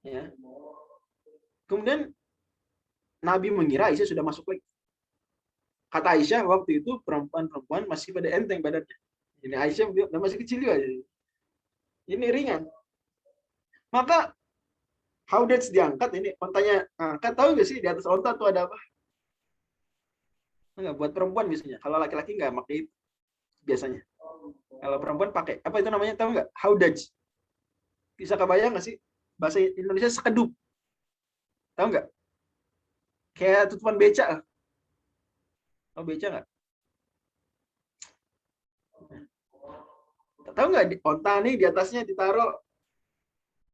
Ya. Kemudian Nabi mengira Aisyah sudah masuk lagi. Kata Aisyah, waktu itu perempuan-perempuan masih pada enteng badannya. Ini Aisyah masih kecil juga. Ini ringan. Maka Haudats diangkat, ini ontanya angkat. Tahu nggak sih di atas onta tuh ada apa? Enggak, buat perempuan biasanya. Kalau laki-laki nggak pakai itu biasanya. Kalau perempuan pakai apa itu namanya, tahu nggak? Haudats. Bisa kebayang nggak sih bahasa Indonesia sekedup? Tahu nggak? Kayak tutupan beca. Tahu beca nggak? Tahu nggak, onta nih di atasnya ditaruh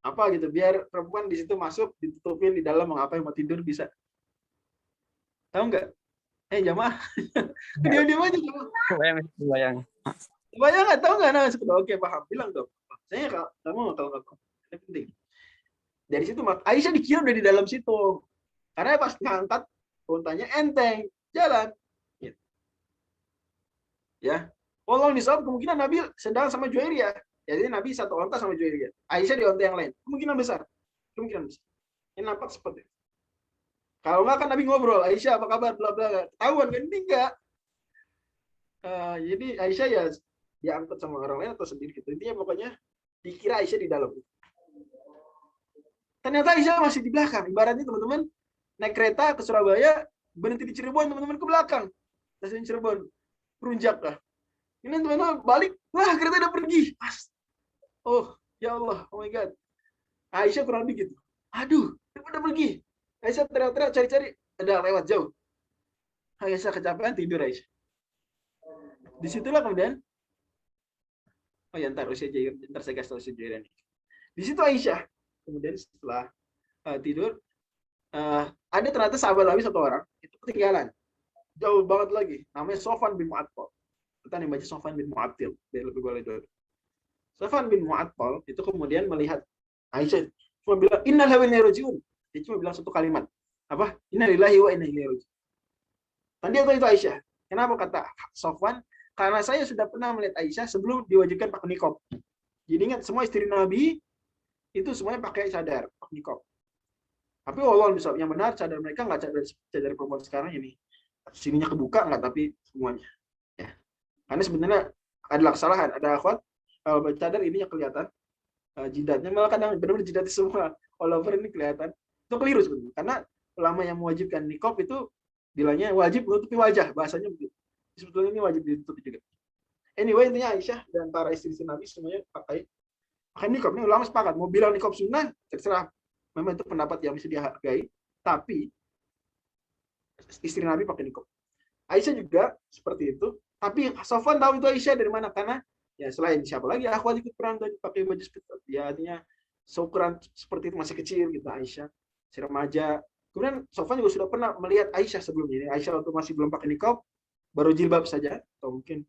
apa gitu, biar perempuan di situ masuk, ditutupin di dalam, mau ngapain, mau tidur bisa. Tahu nggak? Jamaah. Diam-diam aja. Bayang. Banyak nggak tahu nggak? Nah, oke paham. Bilang dong. Saya kamu kalau nggak paham. Ini penting. Dari situ Aisyah dikira udah di dalam situ. Karena pas ngangkat untanya enteng, jalan. Gitu. Ya. Walau nisab kemungkinan Nabi sedang sama Juwairiyah. Jadi Nabi satu onta sama Juwairiyah. Aisyah di onta yang lain. Kemungkinan besar. Kemungkinan besar. Ini nampak seperti itu. Kalau nggak kan Nabi ngobrol, Aisyah apa kabar, bla bla. Ketahuan kan ini enggak. Jadi Aisyah ya diangkut sama orang lain atau sendiri gitu. Intinya pokoknya dikira Aisyah di dalam. Ternyata Aisyah masih di belakang. Ibaratnya teman-teman naik kereta ke Surabaya, berhenti di Cirebon, teman-teman ke belakang. Stasiun Cirebon, Perunjak lah. Ini teman-teman balik, wah kereta udah pergi. Oh, ya Allah, oh my God. Aisyah kurang lebih gitu. Aduh, udah pergi. Aisyah teriak-teriak cari-cari, udah lewat jauh. Aisyah kecapean tidur Aisyah. Disitulah kemudian, oh ya ntar saya kasih tahu usia Jair ini. Di situ Aisyah, kemudian setelah tidur, ada ternyata sahabat Nabi satu orang itu ketinggalan, jauh banget lagi, namanya Sofwan bin Mu'attal. Kita nih baca Sofwan bin Mu'attil, biar lebih boleh dulu. Sofwan bin Mu'attal itu kemudian melihat Aisyah, cuma bilang Inna lillahi wa inna ilaihi raji'un. Dia cuma bilang satu kalimat, apa? Inna lillahi wa inna ilaihi raji'un. Dan dia tahu itu Aisyah. Kenapa kata Sofwan? Karena saya sudah pernah melihat Aisyah sebelum diwajibkan pakai niqab. Jadi ingat semua istri Nabi itu semuanya pakai cadar, pakai niqab. Tapi walau yang benar cadar mereka nggak cadar perempuan sekarang ini. Sininya kebuka nggak, tapi semuanya. Ya. Karena sebenarnya adalah kesalahan. Ada akhwat kalau cadar ininya kelihatan, jidatnya malah kadang benar-benar jidatnya semua all over ini kelihatan. Itu keliru sebenarnya. Karena ulama yang mewajibkan niqab itu bilangnya wajib menutupi wajah, bahasanya begitu. Sebetulnya ini wajib ditutupi juga. Anyway, intinya Aisyah dan para istri Nabi semuanya pakai niqab. Ini ulama sepakat. Mau bilang niqab sunnah, terserah. Memang itu pendapat yang bisa dihargai. Tapi istri Nabi pakai niqab. Aisyah juga seperti itu. Tapi Sofwan tahu itu Aisyah dari mana? Karena ya selain siapa lagi, akhwat ikut perang dan pakai baju seperti itu. Ya artinya seukuran seperti itu masih kecil gitu Aisyah, si remaja. Kemudian Sofwan juga sudah pernah melihat Aisyah sebelumnya. Ini Aisyah waktu masih belum pakai niqab, baru jilbab saja, atau mungkin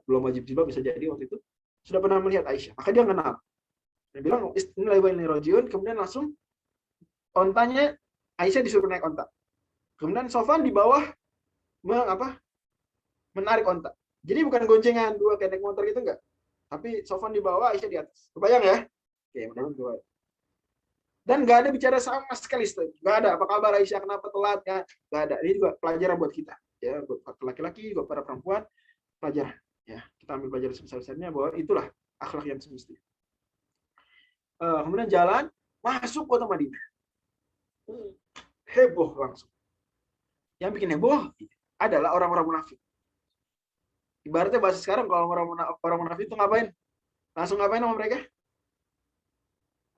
belum wajib jilbab, bisa jadi waktu itu sudah pernah melihat Aisyah. Maka dia kenal. Dia bilang Inna lillahi wa inna ilaihi raji'un. Kemudian langsung ontanya Aisyah disuruh naik onta. Kemudian Sofwan di bawah menarik onta. Jadi bukan goncengan dua kayak naik motor gitu enggak. Tapi Sofwan di bawah, Aisyah di atas. Kebayang ya? Oke, mudah-mudahan. Dan nggak ada bicara sama sekali, nggak ada. Apa kabar Aisyah? Kenapa telat? Ya, nggak ada. Ini juga pelajaran buat kita, ya, buat laki-laki, buat para perempuan, pelajaran. Ya, kita ambil pelajaran sebesar-besarnya bahwa itulah akhlak yang semestinya. Kemudian jalan masuk kota Madinah. Heboh langsung. Yang bikin heboh adalah orang-orang munafik. Ibaratnya bahasa sekarang kalau orang munafik itu ngapain? Langsung ngapain sama mereka?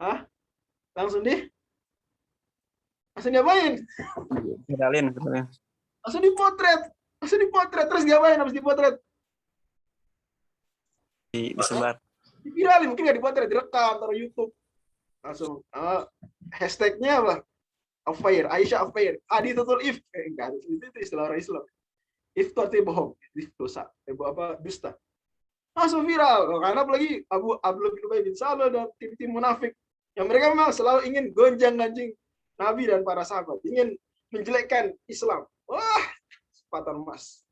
Hah? Langsung diapain? Viralin. Langsung dipotret. Terus diapain habis dipotret? Disebar. Diviralin, mungkin nggak dipotret, direkam, taruh YouTube. Langsung hashtagnya apa? Affair, Aisyah affair. Hadithatul ifk. Enggak, itu istilah orang Islam. Ifk itu artinya bohong, dosa, dusta. Langsung viral. Karena apalagi Abu bin Ubay bin Salul dan tim-tim munafik yang mereka memang selalu ingin gonjang-ganjing Nabi dan para sahabat, ingin menjelekkan Islam. Wah, kesempatan emas.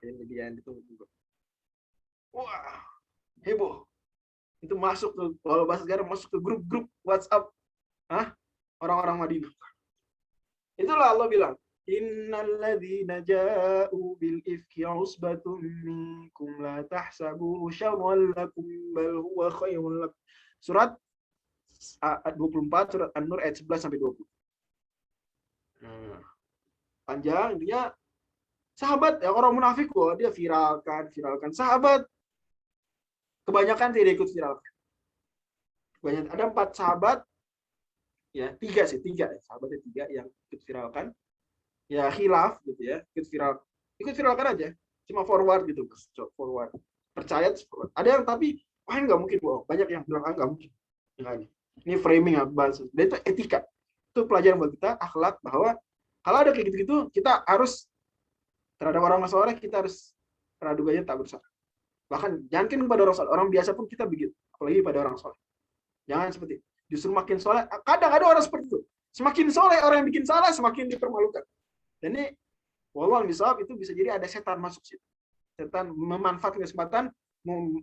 Ini dia yang ditunggu-tunggu. Wah, heboh. Itu masuk tuh, kalau bahasa sekarang masuk ke grup-grup WhatsApp orang-orang Madinah. Itulah Allah bilang, innalladzina ja'u bil ifki usbatum minkum la tahsabuhu syarran lakum bal huwa khairun lakum. Surat 24, surat An-Nur ayat 11 sampai 20. Panjang, intinya sahabat ya, orang munafik kok dia viralkan. Sahabat kebanyakan tidak ikut viralkan. Ada 4 sahabat, ya 3 sahabatnya 3 yang ikut viralkan. Ya khilaf gitu ya, ikut viralkan aja, cuma forward gitu, forward. Percaya forward. Ada yang tapi nggak mungkin bohong. Banyak yang bilang nggak mungkin. Ini framing bahasa. Dan itu etika. Itu pelajaran buat kita, akhlak, bahwa kalau ada kayak gitu-gitu, kita harus terhadap orang soleh kita harus praduganya tak bersalah. Bahkan jangan pada orang soleh, orang biasa pun kita begitu, apalagi pada orang soleh. Jangan seperti itu. Justru makin soleh, kadang ada orang seperti itu. Semakin soleh orang yang bikin salah, semakin dipermalukan. Dan ini, wallahu a'lam, itu bisa jadi ada setan masuk situ. Setan memanfaatkan kesempatan,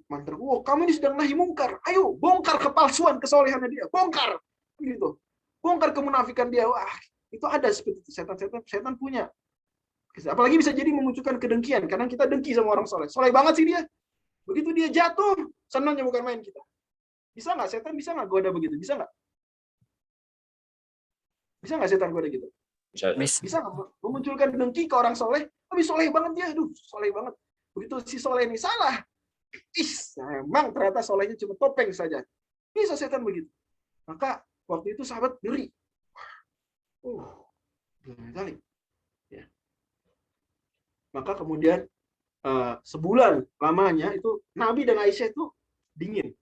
mantra, kamu ini sedang nahi mungkar. Ayo, bongkar kepalsuan kesolehannya dia. Bongkar. Gitu. Bongkar kemunafikan dia. Wah, itu ada seperti itu. Setan punya. Apalagi bisa jadi memunculkan kedengkian. Kadang kita dengki sama orang soleh. Soleh banget sih dia. Begitu dia jatuh, senangnya bukan main kita. Bisa nggak setan bisa nggak goda begitu? Bisa nggak? Bisa nggak setan goda gitu? Bisa nggak memunculkan dengki ke orang soleh? Tapi soleh banget dia, aduh soleh banget. Begitu si soleh ini salah, memang ternyata solehnya cuma topeng saja. Bisa setan begitu. Maka waktu itu sahabat ngeri. Kali. Ya. Maka kemudian sebulan lamanya itu Nabi dan Aisyah itu dingin.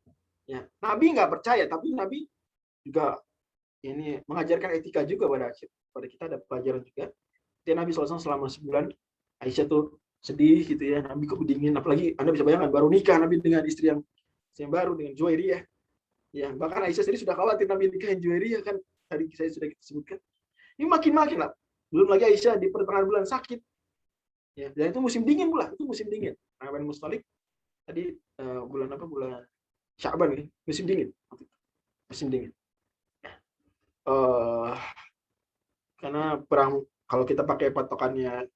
Ya, Nabi nggak percaya, tapi Nabi juga ini mengajarkan etika juga pada kita, ada pelajaran juga. Jadi Nabi SAW selama sebulan, Aisyah tuh sedih gitu ya, Nabi kok dingin, apalagi Anda bisa bayangkan baru nikah Nabi dengan istri yang baru dengan Juwairiyah. Ya, bahkan Aisyah sendiri sudah khawatir Nabi nikahin Juwairiyah kan, tadi saya sudah sebutkan. Ini makin lah. Belum lagi Aisyah di pertengahan bulan sakit. Ya, dan itu musim dingin pula, itu musim dingin. Nah, Bani Mustalik tadi bulan apa? Bulan Sya'ban ini, musim dingin. Musim dingin. Karena perang, kalau kita pakai patokannya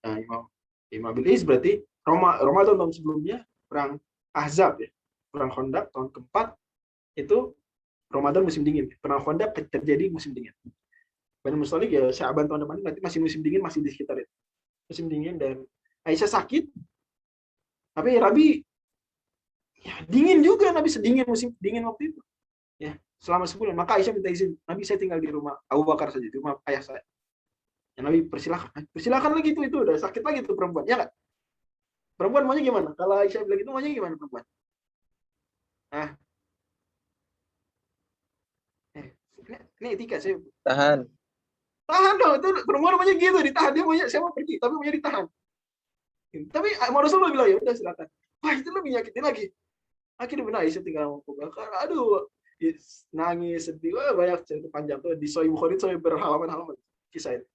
Imam Abilis, berarti Ramadan tahun sebelumnya perang Ahzab ya, perang Khandaq tahun keempat itu Ramadan musim dingin, perang Khandaq terjadi musim dingin. Bani Mustalik ya Sya'ban tahun depan berarti masih musim dingin, masih di sekitar itu musim dingin. Dan Aisyah sakit, tapi Rabi ya dingin juga, Nabi sedingin musim dingin waktu itu ya selama sebulan. Maka Aisyah minta izin, Nabi saya tinggal di rumah Abu Bakar saja, di rumah ayah saya. Ya, Nabi persilahkan lagi itu udah sakit lagi tuh perempuan, ya nggak? Perempuan maunya gimana? Kalau Aisyah bilang itu maunya gimana perempuan? Ini etika saya. Tahan. Tahan dong, itu perempuan maunya gitu, ditahan. Dia maunya saya mau pergi, tapi maunya ditahan. Tapi Rasulullah bilang ya udah silakan. Wah itu lebih nyakitin lagi. Akhirnya benar Aisyah tinggal mau Bakar. Aduh, nangis sedih. Wah, banyak cerita panjang tuh di Sahih Bukhari sampai berhalaman-halaman kisah itu.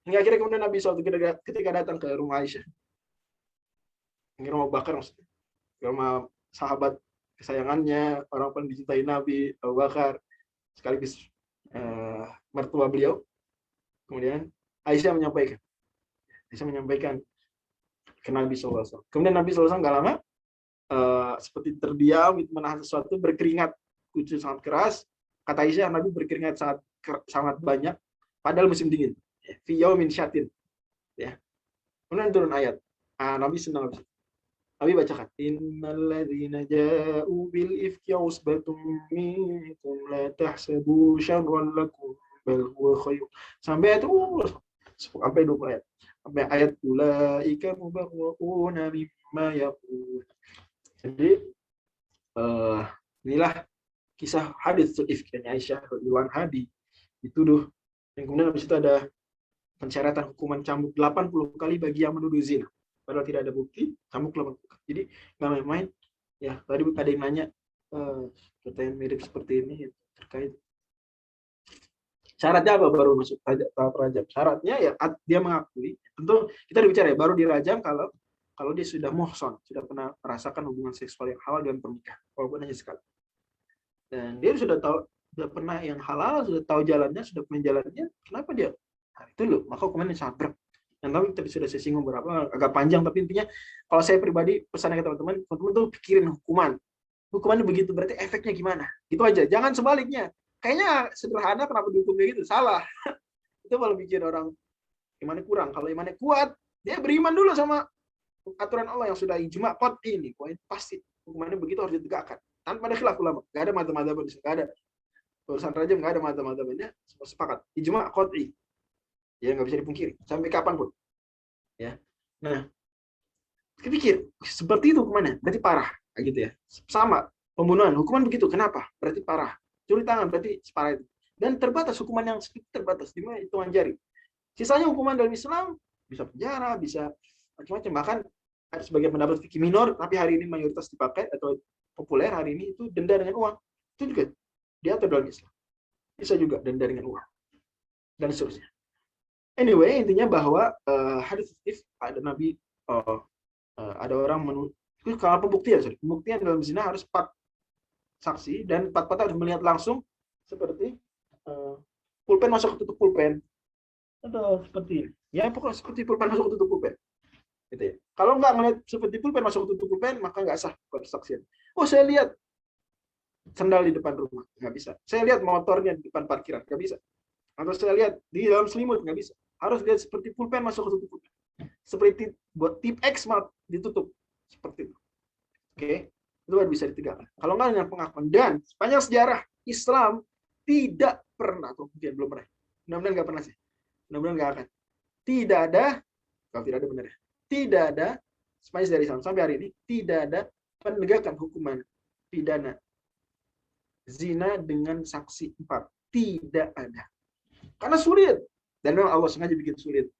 Hingga akhirnya kemudian Nabi SAW ketika datang ke rumah Aisyah, ke rumah Bakar maksudnya, ke rumah sahabat kesayangannya, orang paling dicintai Nabi, Abu Bakar, sekaligus mertua beliau. Kemudian Aisyah menyampaikan ke Nabi SAW. Kemudian Nabi SAW nggak lama seperti terdiam, menahan sesuatu, berkeringat kucu sangat keras. Kata Aisyah, Nabi berkeringat sangat banyak, padahal musim dingin. Fi yaumin syatin. Ya. Kemudian turun ayat. Nabi senang habis. Nabi bacakan, innal ladzina ja'u bil ifki usbatum minkum la tahsabu syarran lakum bal huwa khair. Sampai itu sampai 20 ayat. Sampai ayat ulaika mubarrauna mimma yaqul. Jadi inilah kisah hadits ifki Aisyah radhiyallahu anha dituduh, dan kemudian habis itu ada pensyaratan hukuman cambuk 80 kali bagi yang menuduh zina. Padahal tidak ada bukti, cambuk 80 kali. Jadi nggak main-main. Ya, tadi ada yang nanya pertanyaan mirip seperti ini terkait syaratnya apa baru masuk tahap rajam. Syaratnya ya dia mengakui. Tentu kita bicara ya baru dirajam kalau dia sudah muhson, sudah pernah merasakan hubungan seksual yang halal dengan pernikahan, walaupun hanya sekali. Dan dia sudah pernah yang halal, sudah tahu jalannya, sudah punya jalannya, kenapa dia? Nah, itu loh, maka hukumannya sangat berat. Dan tadi sudah saya singgung beberapa, agak panjang, tapi intinya kalau saya pribadi pesannya ke teman-teman tuh pikirin hukuman. Hukumannya begitu, berarti efeknya gimana? Itu aja, jangan sebaliknya. Kayaknya sederhana, kenapa dihukumnya gitu? Salah. Itu kalau bikin orang imannya kurang. Kalau imannya kuat, dia beriman dulu sama aturan Allah yang sudah ijma qat'i ini. Poin pasti hukumannya begitu harus ditegakkan. Tanpa ada khilaf ulama. Enggak ada madzhab-madzhab, enggak ada. Urusan rajam enggak ada madzhab-madzhabnya, semua sepakat. Ijma qat'i. Ya nggak bisa dipungkiri sampai kapanpun. Ya. Nah, kepikir seperti itu hukumannya, berarti parah, kayak gitu ya. Sama pembunuhan, hukuman begitu. Kenapa? Berarti parah. Curi tangan berarti separah itu. Dan terbatas hukuman yang sedikit terbatas, di mana hitungan jari. Sisanya hukuman dalam Islam bisa penjara, bisa macam-macam, bahkan Ada sebagian pendapat fikih minor, tapi hari ini mayoritas dipakai atau populer hari ini itu denda dengan uang. Itu juga diatur dalam Islam. Bisa juga denda dengan uang dan seterusnya. Anyway, intinya bahwa hadis ada Nabi ada orang kalau pembuktian dalam zina harus 4 saksi dan 4 harus melihat langsung seperti pulpen masuk ke tutup pulpen atau seperti ini. Ya pokoknya seperti pulpen masuk ke tutup pulpen. Gitu ya. Kalau nggak ngelihat seperti pulpen masuk ke tutup pulpen maka nggak sah persaksian. Oh saya lihat sendal di depan rumah, nggak bisa. Saya lihat motornya di depan parkiran, nggak bisa. Atau saya lihat di dalam selimut, nggak bisa. Harus lihat seperti pulpen masuk ke tutup pulpen. Seperti buat tip X ditutup seperti itu. Oke, itu baru bisa ditegakkan. Kalau nggak dengan pengakuan dan sepanjang sejarah Islam tidak pernah, atau mungkin belum pernah. Mudah-mudahan nggak pernah sih. Mudah-mudahan nggak akan. Tidak ada, kalau tidak ada benar ya. Tidak ada sepanjang dari Islam sampai hari ini tidak ada penegakan hukuman pidana zina dengan saksi 4. Tidak ada. Karena sulit. Dan memang Allah sengaja bikin sulit.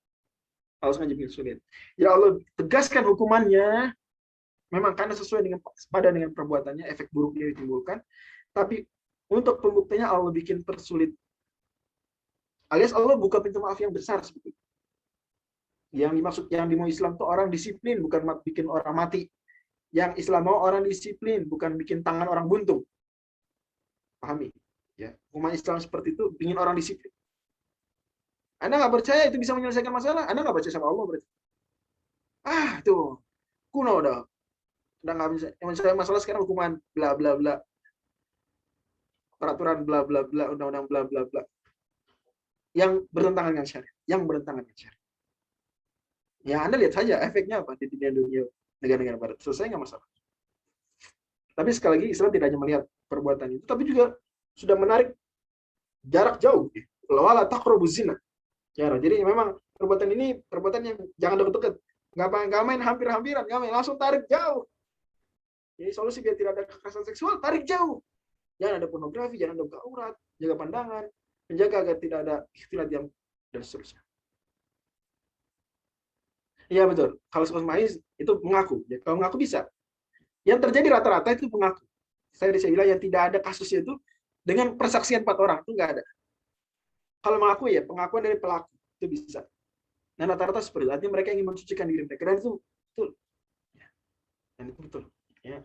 Allah sengaja bikin sulit. Ya Allah tegaskan hukumannya memang karena sesuai dengan sepadan dengan perbuatannya, efek buruknya ditimbulkan. Tapi untuk pembuktiannya Allah bikin persulit. Alias Allah buka pintu maaf yang besar sebetulnya. Yang dimaksud yang dimau Islam itu orang disiplin, bukan bikin orang mati. Yang Islam mau orang disiplin, bukan bikin tangan orang buntung. Pahami? Ya, umat Islam seperti itu ingin orang disiplin. Anda nggak percaya itu bisa menyelesaikan masalah? Anda nggak percaya sama Allah berarti? Itu kuno udah nggak bisa. Yang menyelesaikan masalah sekarang hukuman bla bla bla, peraturan bla bla bla, undang-undang bla bla bla, yang bertentangan dengan syariat, Ya Anda lihat saja efeknya apa di dunia negara-negara Barat. Selesai nggak masalah. Tapi sekali lagi Islam tidak hanya melihat perbuatan itu, tapi juga sudah menarik jarak jauh. Wala taqrabuz zina. Jadi memang perbuatan ini perbuatan yang jangan dekat-dekat. Nggak main hampir-hampiran, nggak main langsung tarik jauh. Jadi solusi biar tidak ada kekerasan seksual, tarik jauh. Jangan ada pornografi, jangan ada buka aurat, jaga pandangan, menjaga agar tidak ada ikhtilat yang dan seterusnya. Iya betul. Kalau sekolah mais itu mengaku. Ya, kalau mengaku bisa. Yang terjadi rata-rata itu mengaku. Saya bilang yang tidak ada kasusnya itu dengan persaksian 4 orang itu nggak ada. Kalau mengaku ya pengakuan dari pelaku itu bisa. Dan rata-rata seperti itu. Artinya mereka ingin mensucikan diri mereka. Dan itu betul. Dan itu betul. Ya,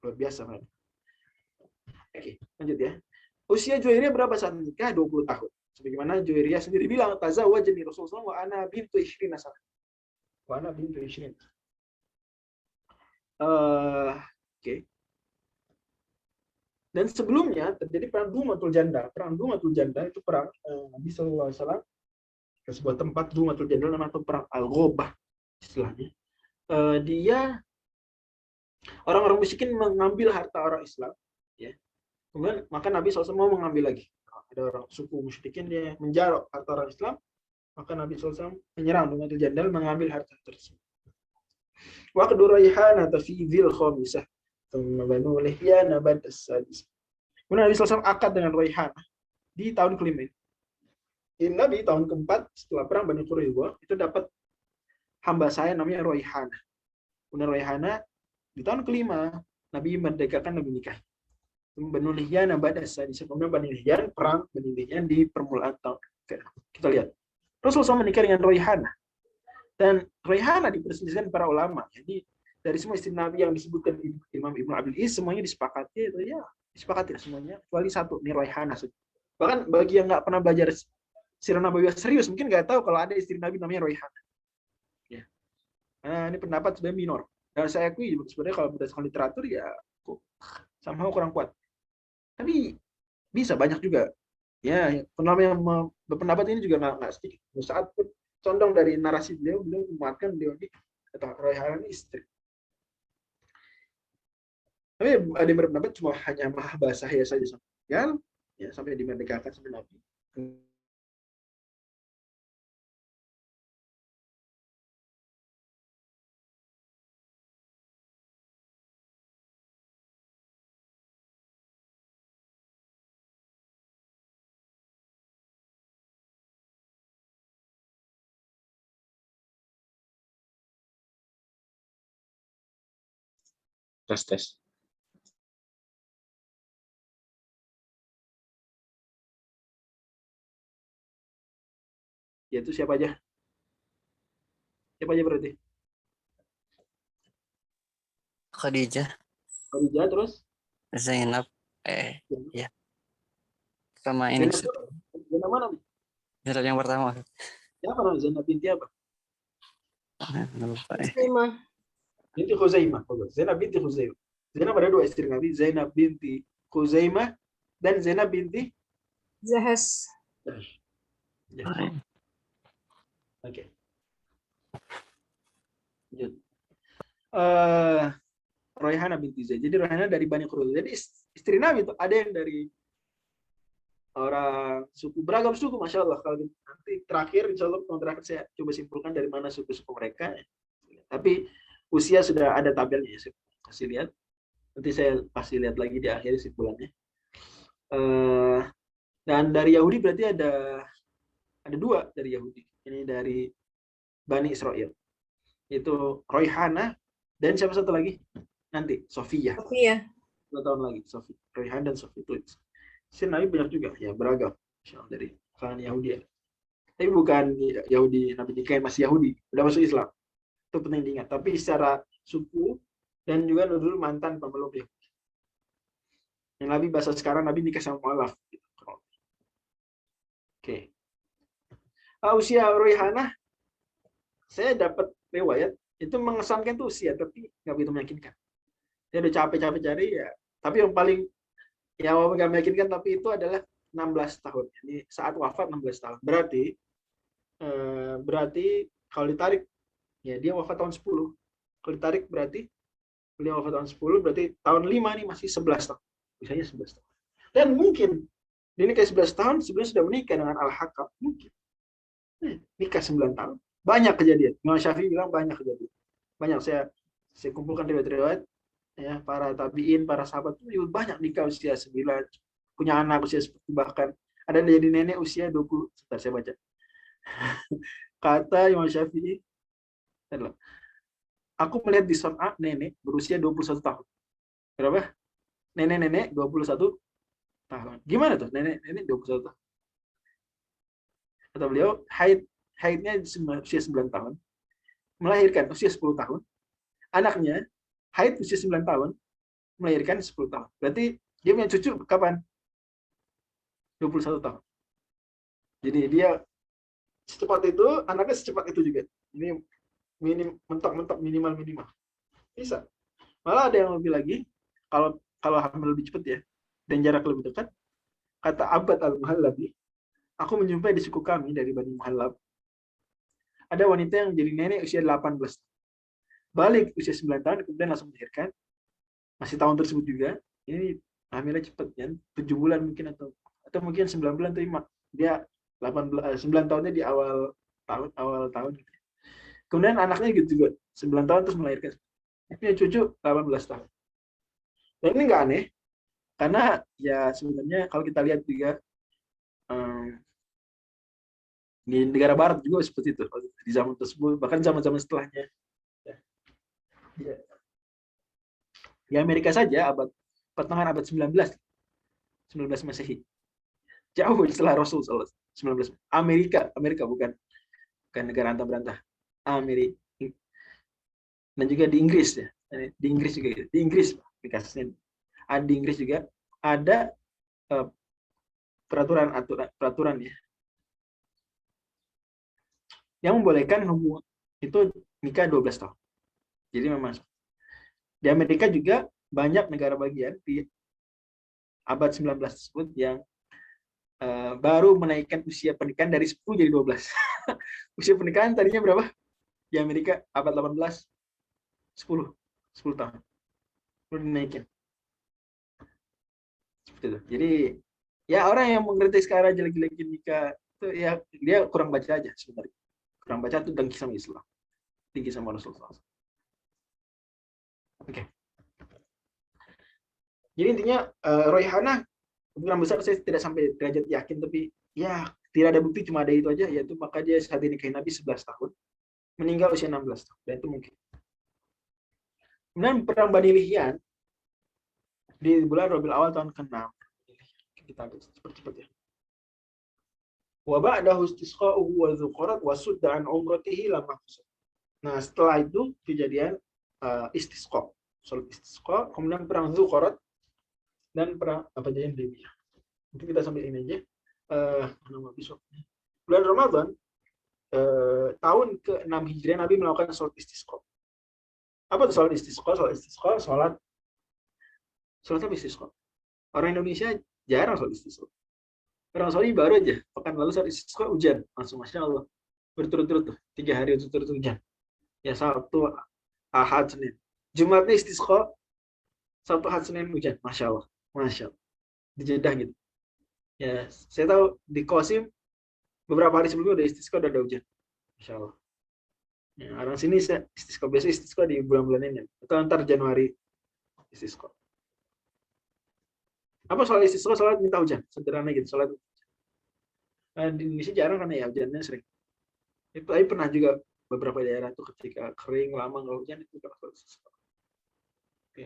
luar biasa. Oke, lanjut ya. Usia Juwairiyah berapa saat menikah? 20 tahun. Sebagaimana Juwairiyah sendiri bilang, tazawwajani Rasulullah wa ana bintu 20 sana. Wa ana bintu 20. Oke. Dan sebelumnya terjadi perang Dumatul Janda. Perang Dumatul Janda itu perang Nabi Sallallahu Alaihi Wasallam ke sebuah tempat Dumatul Janda atau perang Al-Ghobah istilahnya. Dia orang-orang musyrikin mengambil harta orang Islam, ya. Kemudian maka Nabi SAW mau mengambil lagi. Ada orang suku musyrikin dia menjarok harta orang Islam, maka Nabi SAW menyerang Dumatul Jandal mengambil harta tersebut. Wa qad raihana fi dzil khamisah thumma banu lihyana ba'da as-sadis. Kemudian Nabi SAW akad dengan Raihana di tahun kelima. Ini Nabi tahun keempat setelah perang Bani Quraidah itu dapat hamba saya namanya Raihana. Kemudian Raihana di tahun kelima Nabi merdekakan, Nabi nikah. Banu Lihyan ba'da as-sadis. Kemudian Bani Lihyan perang Bani Lihyan di permulaan tahun. Kita lihat. Rasulullah SAW menikah dengan Raihana. Dan Raihana diperselisihkan para ulama. Jadi dari semua istri Nabi yang disebutkan Imam Ibnu Abil Is semuanya disepakati itu ya disepakati semuanya kecuali satu nih Raihana. Bahkan bagi yang nggak pernah belajar sirah Nabawiyah serius mungkin nggak tahu kalau ada istri Nabi namanya Raihana. Ya. Nah, ini pendapat sebenarnya minor. Dan saya akui sebenarnya kalau berdasarkan literatur ya somehow kurang kuat. Tapi bisa banyak juga. Ya, pendapat yang berpendapat ini juga nggak sedikit. Saat condong dari narasi beliau memuatkan beliau ini atau Raihana ini istri. Tapi ada yang berpendapat cuma hanya bahasa ya saja sampai dimerdekakan sampai Nabi. tes. Yaitu siapa aja? Siapa aja berarti? Khadijah, Khadijah terus? Zainab, ya, sama ini Zainab, Zainab mana nih? Zainab yang pertama. Siapa namanya? Zainab binti apa? Lupa. Binti Khuzaimah. Zainab binti Khuzaimah. Zainab ada 2 istri Nabi, Zainab binti Khuzaimah dan Zainab binti Zahas. Ya. Oke. Lanjut. Royhana binti Zaid. Jadi Royhana dari Bani Quraidah. Jadi istri Nabi itu ada yang dari orang suku, beragam suku, masya Allah. Kalau nanti terakhir, insya Allah terakhir saya coba simpulkan dari mana suku-suku mereka. Tapi usia sudah ada tabelnya, saya kasih lihat. Nanti saya pasti lihat lagi di akhir simpulannya. Dan dari Yahudi berarti ada 2 dari Yahudi. Ini dari Bani Israel. Itu Royhana dan siapa satu lagi? Nanti Sofia. Sofia. 2 tahun lagi Sofia. Royhana dan Sofia itu. Si Nabi banyak juga ya, beragam. Dari kalangan Yahudi. Tapi bukan Yahudi Nabi nikah masih Yahudi, udah masuk Islam. Itu penting diingat. Tapi secara suku dan juga dulu mantan pemeluk Yahudi. Yang Nabi bahasa sekarang Nabi nikah sama mualaf. Oke. Usia Royhana, saya dapat riwayat itu mengesankan tuh usia, tapi nggak begitu meyakinkan. Saya udah capek-capek cari ya. Tapi yang paling ya walaupun nggak meyakinkan, tapi itu adalah 16 tahun. Ini saat wafat 16 tahun. Berarti kalau ditarik ya dia wafat tahun 10. Kalau ditarik berarti beliau wafat tahun 10, berarti tahun 5 nih masih 11 tahun. Bisanya 11 tahun. Dan mungkin dia nikah 11 tahun sebelum sudah menikah dengan Al-Hakam. Mungkin. Nikah 9 tahun. Banyak kejadian. Imam Syafi'i bilang banyak kejadian. Banyak saya kumpulkan riwayat-riwayat ya, para tabi'in, para sahabat itu banyak nikah usia 9, punya anak usia 10, bahkan ada yang jadi nenek usia 20. Sebentar saya baca. Kata Imam Syafi'i, aku melihat di Son'a nenek berusia 21 tahun. Berapa? Nenek-nenek 21 tahun. Gimana tuh nenek 21 tahun? Kata beliau, haidnya usia 9 tahun, melahirkan usia 10 tahun, anaknya haid usia 9 tahun, melahirkan 10 tahun. Berarti dia punya cucu kapan? 21 tahun. Jadi dia secepat itu, anaknya secepat itu juga. Ini mentok-mentok minimal. Bisa. Malah ada yang lebih lagi, kalau hamil lebih cepat ya, dan jarak lebih dekat, kata Abbad al-Muhallabi, aku menjumpai di suku kami dari Bani Muhallab, ada wanita yang jadi nenek usia 18 tahun. Balik usia 9 tahun, kemudian langsung melahirkan. Masih tahun tersebut juga, ini hamilnya cepat ya, 7 bulan mungkin atau mungkin 9 bulan terima. Dia 9 tahunnya di awal tahun gitu. Kemudian anaknya gitu juga, 9 tahun terus melahirkan. Punya cucu 18 tahun. Dan ini nggak aneh, karena ya sebenarnya kalau kita lihat juga di negara barat juga seperti itu di zaman tersebut, bahkan zaman-zaman setelahnya. Ya. Di Amerika saja pertengahan abad 19 Masehi. Jauh setelah Rasul 19. Amerika bukan negara antah berantah. Amerika. Dan juga di Inggris ya. Di Inggris juga gitu. Di Inggris di Inggris juga ada peraturan ya, yang membolehkan hubungan itu nikah 12 tahun. Jadi memang di Amerika juga banyak negara bagian di abad 19 tersebut yang baru menaikkan usia pernikahan dari 10 jadi 12. Usia pernikahan tadinya berapa? Di Amerika abad 18 10 tahun. Baru dinaikin. Seperti itu. Jadi ya orang yang mengkritik sekarang jelek-jelekin nikah itu ya dia kurang baca aja sebenarnya. Kurang baca itu dengki sama Islam. Tinggi sama Rasulullah. Oke. Jadi intinya Royhana kemungkinan besar saya tidak sampai derajat yakin, tapi ya tidak ada bukti, cuma ada itu aja, yaitu maka dia saat dinikahi Nabi 11 tahun, meninggal usia 16 tahun, dan itu mungkin. Kemudian perang Bani Lihyan di bulan Rabiul Awal tahun ke-6. Kita cepat-cepat ya. Wa ba'dahu istisqa'uhu wa dzuqarat wa sudda an umratihi lama. Nah, setelah itu kejadian istisqa. Salat istisqa, kemudian perang Dzuqarat dan perang apa aja yang Hudaybiyah. Mungkin kita sampai ini aja. Nama besok. Bulan Ramadan tahun ke-6 Hijriah Nabi melakukan salat istisqa. Apa itu salat istisqa? Salat istisqa, salat apa istisqa? Orang Indonesia jarang salat istisqa. Orang Saudi baru aja pekan lalu salat istisqa hujan, langsung Masya Allah berturut-turut tuh 3 hari berturut-turut hujan. Ya Sabtu, Ahad, Senin. Jumatnya istisqa, Sabtu, Ahad, Senin hujan. Masya Allah. Di Jeddah gitu. Ya, saya tahu di Qasim beberapa hari sebelumnya udah istisqa, udah ada hujan. Masya Allah. Ya, orang sini istisqa, biasa istisqa di bulan-bulan ini. Atau antar Januari istisqa. Apa soal istisqa? Salat minta hujan. Sederhana gitu, salat. Di Indonesia jarang kan ya, hujannya sering. Itu saya pernah juga beberapa daerah tuh ketika kering lama nggak hujan itu kalau salat istisqa. Oke.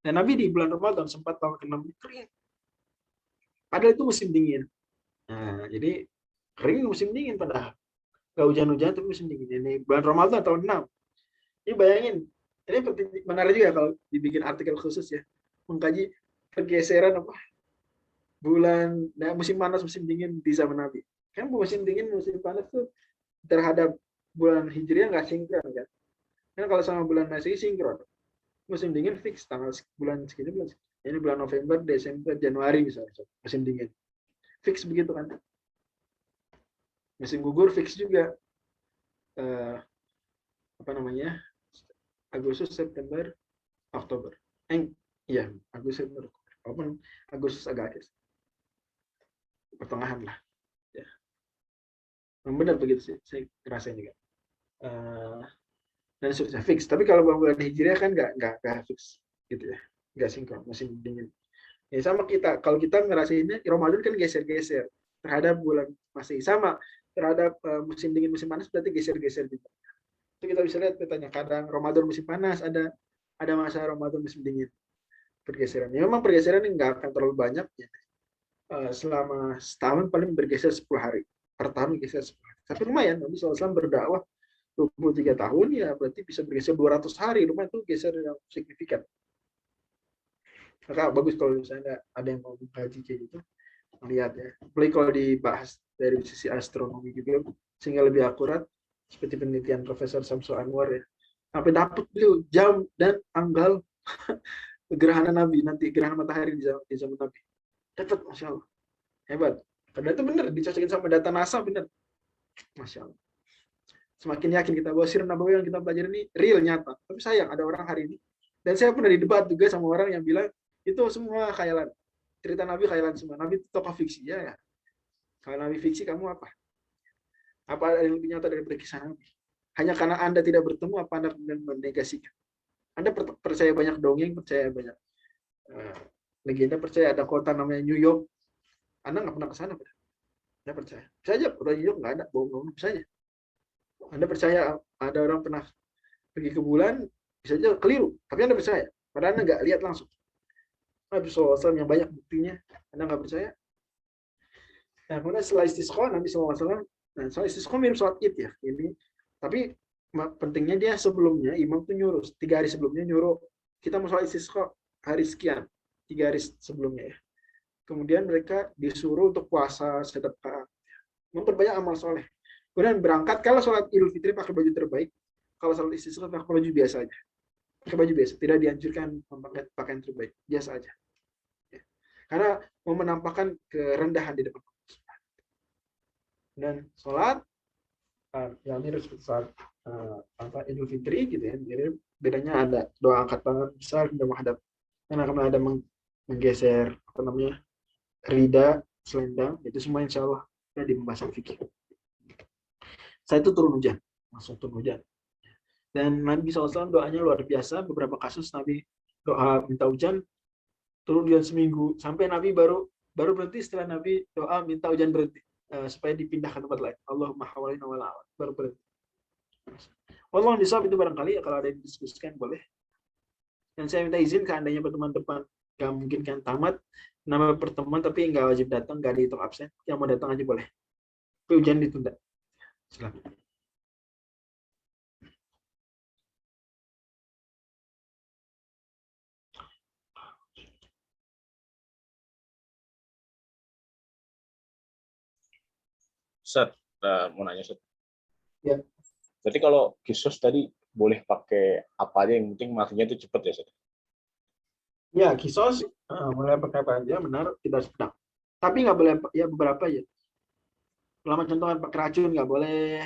Dan Nabi di bulan Ramadan sempat tahun ke-6 kering. Padahal itu musim dingin. Nah, jadi kering musim dingin padahal. Nggak hujan-hujan tapi musim dingin. Ini bulan Ramadan tahun 6. Ini bayangin, ini menarik juga kalau dibikin artikel khusus ya. Mengkaji pergeseran apa bulan musim panas musim dingin di zaman Nabi. Kan musim dingin musim panas tuh terhadap bulan Hijriah nggak sinkron kan. Kan kalau sama bulan Masehi sinkron. Musim dingin fix tanggal bulan segini bulan segini. Ini bulan November, Desember, Januari misalnya musim dingin. Fix begitu kan. Musim gugur fix juga. Apa namanya? Agustus, September, Oktober. Iya, Agustus, September, walaupun Agustus agak akhir. Pertengahan lah. Ya. Benar begitu sih, saya ngerasain juga. Dan sudah fix. Tapi kalau bulan Hijriah kan nggak fix gitu ya, nggak sinkron musim dingin. Ya sama kita, kalau kita ngerasainnya Ramadan kan geser-geser terhadap bulan Masehi, sama terhadap musim dingin musim panas berarti geser-geser juga. Itu kita bisa lihat petanya, kadang Ramadan musim panas ada masa Ramadan musim dingin pergeseran. Ya, memang pergeseran ini nggak akan terlalu banyak ya. Selama setahun paling bergeser 10 hari per tahun geser 10 hari. Tapi lumayan, Nabi SAW berdakwah 23 tahun ya berarti bisa bergeser 200 hari, lumayan itu geser yang signifikan. Maka bagus kalau misalnya ada yang mau mengkaji kayak gitu, melihat ya. Apalagi kalau dibahas dari sisi astronomi juga, sehingga lebih akurat, seperti penelitian Profesor Samsul Anwar ya. Sampai dapat beliau jam dan tanggal gerhana Nabi, nanti gerhana matahari di zaman Nabi. Dapat, Masya Allah. Hebat. Padahal itu benar, dicocokin sama data NASA, benar. Masya Allah. Semakin yakin kita bahwa Sirah Nabawi yang kita pelajari ini real, nyata. Tapi sayang, ada orang hari ini. Dan saya pernah didebat juga sama orang yang bilang, itu semua khayalan. Cerita Nabi khayalan semua. Nabi itu tokoh fiksi. Ya. Kalau Nabi fiksi, kamu apa? Apa ada yang lebih nyata dari kisah Nabi? Hanya karena Anda tidak bertemu, apa Anda kemudian menegasikan? Anda percaya banyak dongeng, percaya banyak legenda, percaya ada kota namanya New York. Anda nggak pernah ke sana. Anda percaya. Bisa aja, orang New York nggak ada, bohong-bohong, bisa aja. Anda percaya ada orang pernah pergi ke bulan, bisa aja keliru. Tapi Anda percaya. Padahal Anda nggak lihat langsung. Nabi SAW yang banyak buktinya, Anda nggak percaya. Nah, kemudian setelah istisqa, Nabi SAW, nah, soal istisqa mirip sholat id ya. Ini, tapi pentingnya dia sebelumnya, imam tuh nyuruh, 3 hari sebelumnya nyuruh, kita mau sholat istisqa hari sekian, 3 hari sebelumnya ya. Kemudian mereka disuruh untuk puasa, sedekah, memperbanyak amal soleh. Kemudian berangkat, kalau sholat Idul Fitri pakai baju terbaik, kalau sholat istisqa pakai baju biasa aja. Pakai baju biasa, tidak dianjurkan memakai pakaian terbaik, biasa aja. Ya. Karena mau menampakkan kerendahan di depan Allah. Dan sholat, yang mirip saat Idul Fitri gitu ya. Jadi bedanya ada doa angkat tangan besar dan menghadap. Karena akan ada menggeser apa namanya rida, selendang, itu semua insya Allah ada di pembahasan fikih. Saya itu turun hujan, langsung turun hujan. Dan Nabi SAW doanya luar biasa. Beberapa kasus Nabi doa minta hujan, turun hujan seminggu. Sampai Nabi baru berhenti setelah Nabi doa minta hujan berhenti. Supaya dipindahkan tempat lain. Allahumma hawalina wala awal. Baru berhenti. Wallahu nisab itu barangkali ya, kalau ada yang didiskusikan boleh. Dan saya minta izin seandainya pertemuan depan nggak mungkin kan tamat, nama pertemuan tapi nggak wajib datang, nggak dihitung absen. Yang mau datang aja boleh. Tapi ujian ditunda. Silakan. Ustaz, mau nanya Ustaz. Ya. Berarti kalau kisos tadi boleh pakai apa aja, yang penting matinya itu cepet ya Ustaz? Ya, kisos boleh pakai apa aja, benar, tidak sedang. Tapi nggak boleh, ya beberapa ya. Selama contoh kan pakai racun nggak boleh,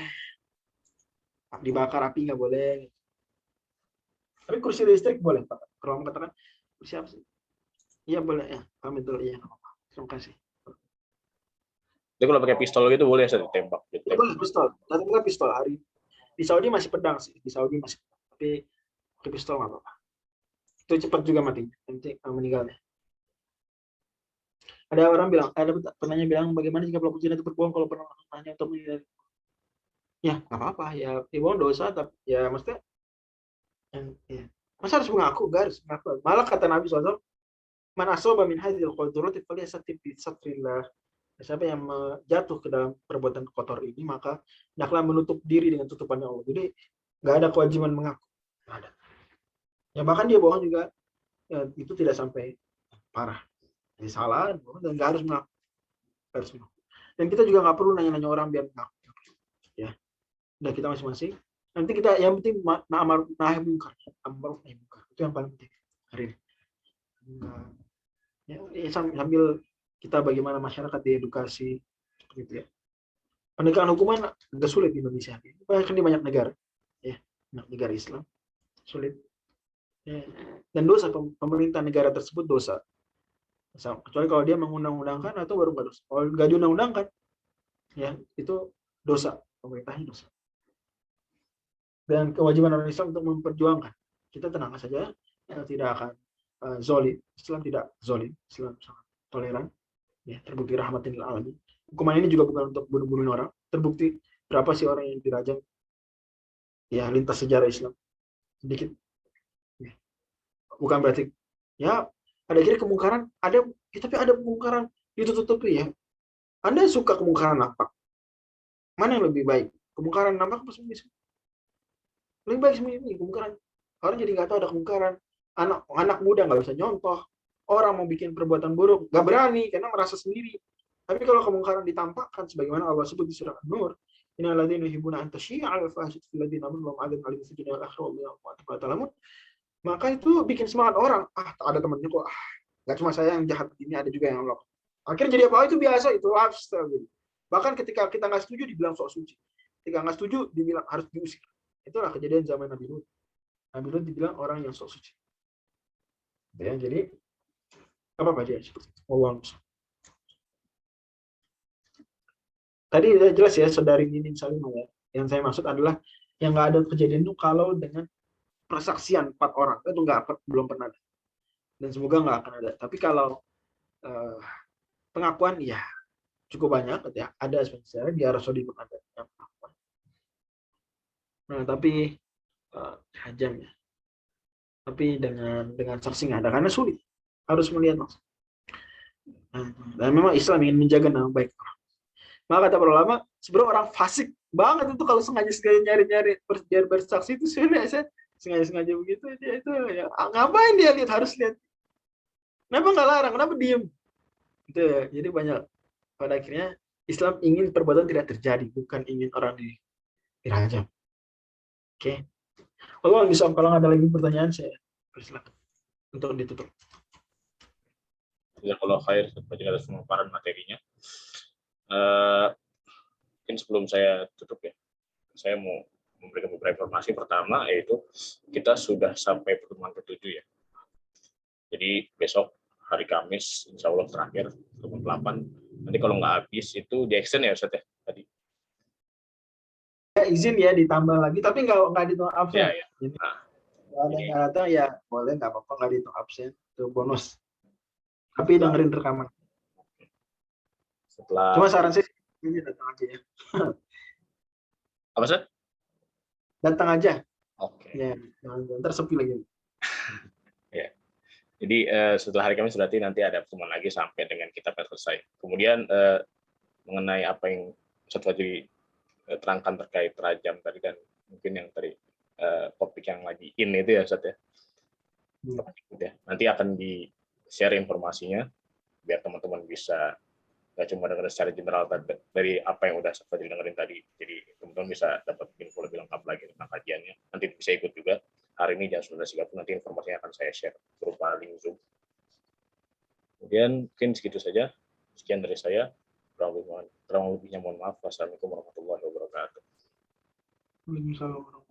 dibakar api nggak boleh. Tapi kursi listrik boleh Pak. Kalau kamu katakan kursi apa sih? Iya boleh ya, kami dulu ya. Terima kasih. Jadi kalau pakai pistol gitu boleh Ustaz ditembak? Ya, boleh pistol. Nanti kita pistol hari di Saudi masih pedang sih, di Saudi masih pedang. Tapi pakai pistol nggak apa-apa. Itu cepat juga matinya, nanti meninggalnya. Ada orang bilang, ada penanya bilang bagaimana jika pelaku zina itu berbohong kalau pernah nanya untuk meninggal? Ya nggak apa-apa, ya bohong dosa, tapi ya maksudnya, ya. Masa harus mengaku? Gak harus mengaku. Malah kata Nabi SAW, man asoba min hadhil qadurati falyasatib bi satrillah. Siapa yang jatuh ke dalam perbuatan kotor ini, maka hendaklah menutup diri dengan tutupannya Allah. Jadi nggak ada kewajiban mengaku. Nggak ada. Ya bahkan dia bohong juga, ya, itu tidak sampai parah. Jadi salah, dan nggak harus mengaku. Harus mengaku. Dan kita juga nggak perlu nanya-nanya orang biar mengaku. Ya, udah kita masing-masing. Nanti kita yang penting amar nahi mungkar. Amar nahi mungkar. Itu yang paling penting hari ini. Ya, sambil kita bagaimana masyarakat diedukasi gitu ya. Penegakan hukuman agak sulit di Indonesia. Bahkan di banyak negara, ya, banyak negara Islam sulit. Ya. Dan dosa pemerintah negara tersebut dosa. Kecuali kalau dia mengundang-undangkan atau baru nggak dosa. Kalau nggak diundang-undangkan, ya itu dosa, pemerintahnya dosa. Dan kewajiban orang Islam untuk memperjuangkan. Kita tenang saja, kita tidak akan zolim. Islam tidak zolim, Islam sangat toleran. Ya, terbukti rahmatin lil alamin. Hukuman ini juga bukan untuk bunuh-bunuh orang. Terbukti berapa sih orang yang dirajam? Ya, lintas sejarah Islam. Sedikit. Ya. Bukan berarti ya ada kira kemungkaran, ada ya, tapi ada kemungkaran ditutup-tutupi ya. Anda suka kemungkaran nampak? Mana yang lebih baik? Kemungkaran nampak apa sembunyi? Lebih baik sembunyi kemungkaran. Orang jadi nggak tahu ada kemungkaran. Anak muda nggak bisa nyontoh. Orang mau bikin perbuatan buruk nggak berani karena merasa sendiri. Tapi kalau kemungkaran ditampakkan sebagaimana Allah sebut di surah An-Nur, innal ladzina yuhibbuna an tashi'a al-fahishatu fil ladzina amanu lahum 'adzabun 'aliim fid dunya wal akhirah, maka itu bikin semangat orang. Ada temannya kok. Nggak cuma saya yang jahat begini, ada juga yang Allah. Akhirnya jadi apa? Itu biasa, itu lifestyle gitu. Bahkan ketika kita nggak setuju dibilang sok suci. Ketika nggak setuju dibilang harus diusir. Itulah kejadian zaman Nabi Lut. Nabi Lut dibilang orang yang sok suci. Ya, jadi apa dia seperti itu. Allah. Tadi udah jelas ya, saudari Nining Salimah ya. Yang saya maksud adalah yang nggak ada kejadian itu kalau dengan persaksian 4 orang itu belum pernah ada. Dan semoga nggak akan ada. Tapi kalau pengakuan ya cukup banyak ya, ada sebenarnya di Arab Saudi pun ada yang pengakuan. Nah, tapi hajam ya. Tapi dengan saksi nggak ada karena sulit. Harus melihat langsung. Dan memang Islam ingin menjaga nama baik orang. Maka kata para ulama, sebenarnya orang fasik banget itu kalau sengaja nyari-nyari bersaksi itu sebenarnya saya sengaja begitu itu ya ngapain dia lihat, harus lihat. Kenapa nggak larang? Kenapa diem? Gitu ya. Jadi banyak pada akhirnya Islam ingin perbuatan tidak terjadi, bukan ingin orang dirajam. Oke. Kalau bisa, kalau ada lagi pertanyaan saya persilakan untuk ditutup. Ya, kalau khair seperti ada pemaparan materinya. Mungkin sebelum saya tutup ya, saya mau memberikan beberapa informasi. Pertama yaitu kita sudah sampai pertemuan ke-7 ya. Jadi besok hari Kamis insya Allah terakhir pertemuan 8. Nanti kalau nggak habis itu di extend ya Ustaz ya tadi. Ya, izin ya ditambah lagi, tapi nggak dihitung absen. Ya, ya. Jadi, nah, kalau ada yang datang ya boleh, nggak apa-apa, nggak dihitung absen, itu bonus. Tapi dengerin rekaman. Setelah Cuma saran saya ini datang aja ya. apa sih? Datang aja. Oke. Ya, ntar sepi lagi. Jadi setelah hari Kamis berarti nanti ada pertemuan lagi sampai dengan kita selesai. Kemudian mengenai apa yang Ustaz Fajri terangkan terkait rajam tadi, dan mungkin yang tadi topik yang lagi in itu ya Ustaz ya. Nanti akan di-share informasinya biar teman-teman bisa nggak cuma dengar secara general dari apa yang udah sempat dengerin tadi. Jadi teman-teman bisa dapat info lebih lengkap lagi tentang kajiannya. Nanti bisa ikut juga. Hari ini jam 19.30 nanti informasinya akan saya share berupa link Zoom. Kemudian mungkin segitu saja. Sekian dari saya. Kurang lebihnya mohon maaf. Wassalamualaikum warahmatullahi wabarakatuh. Waalaikumsalam.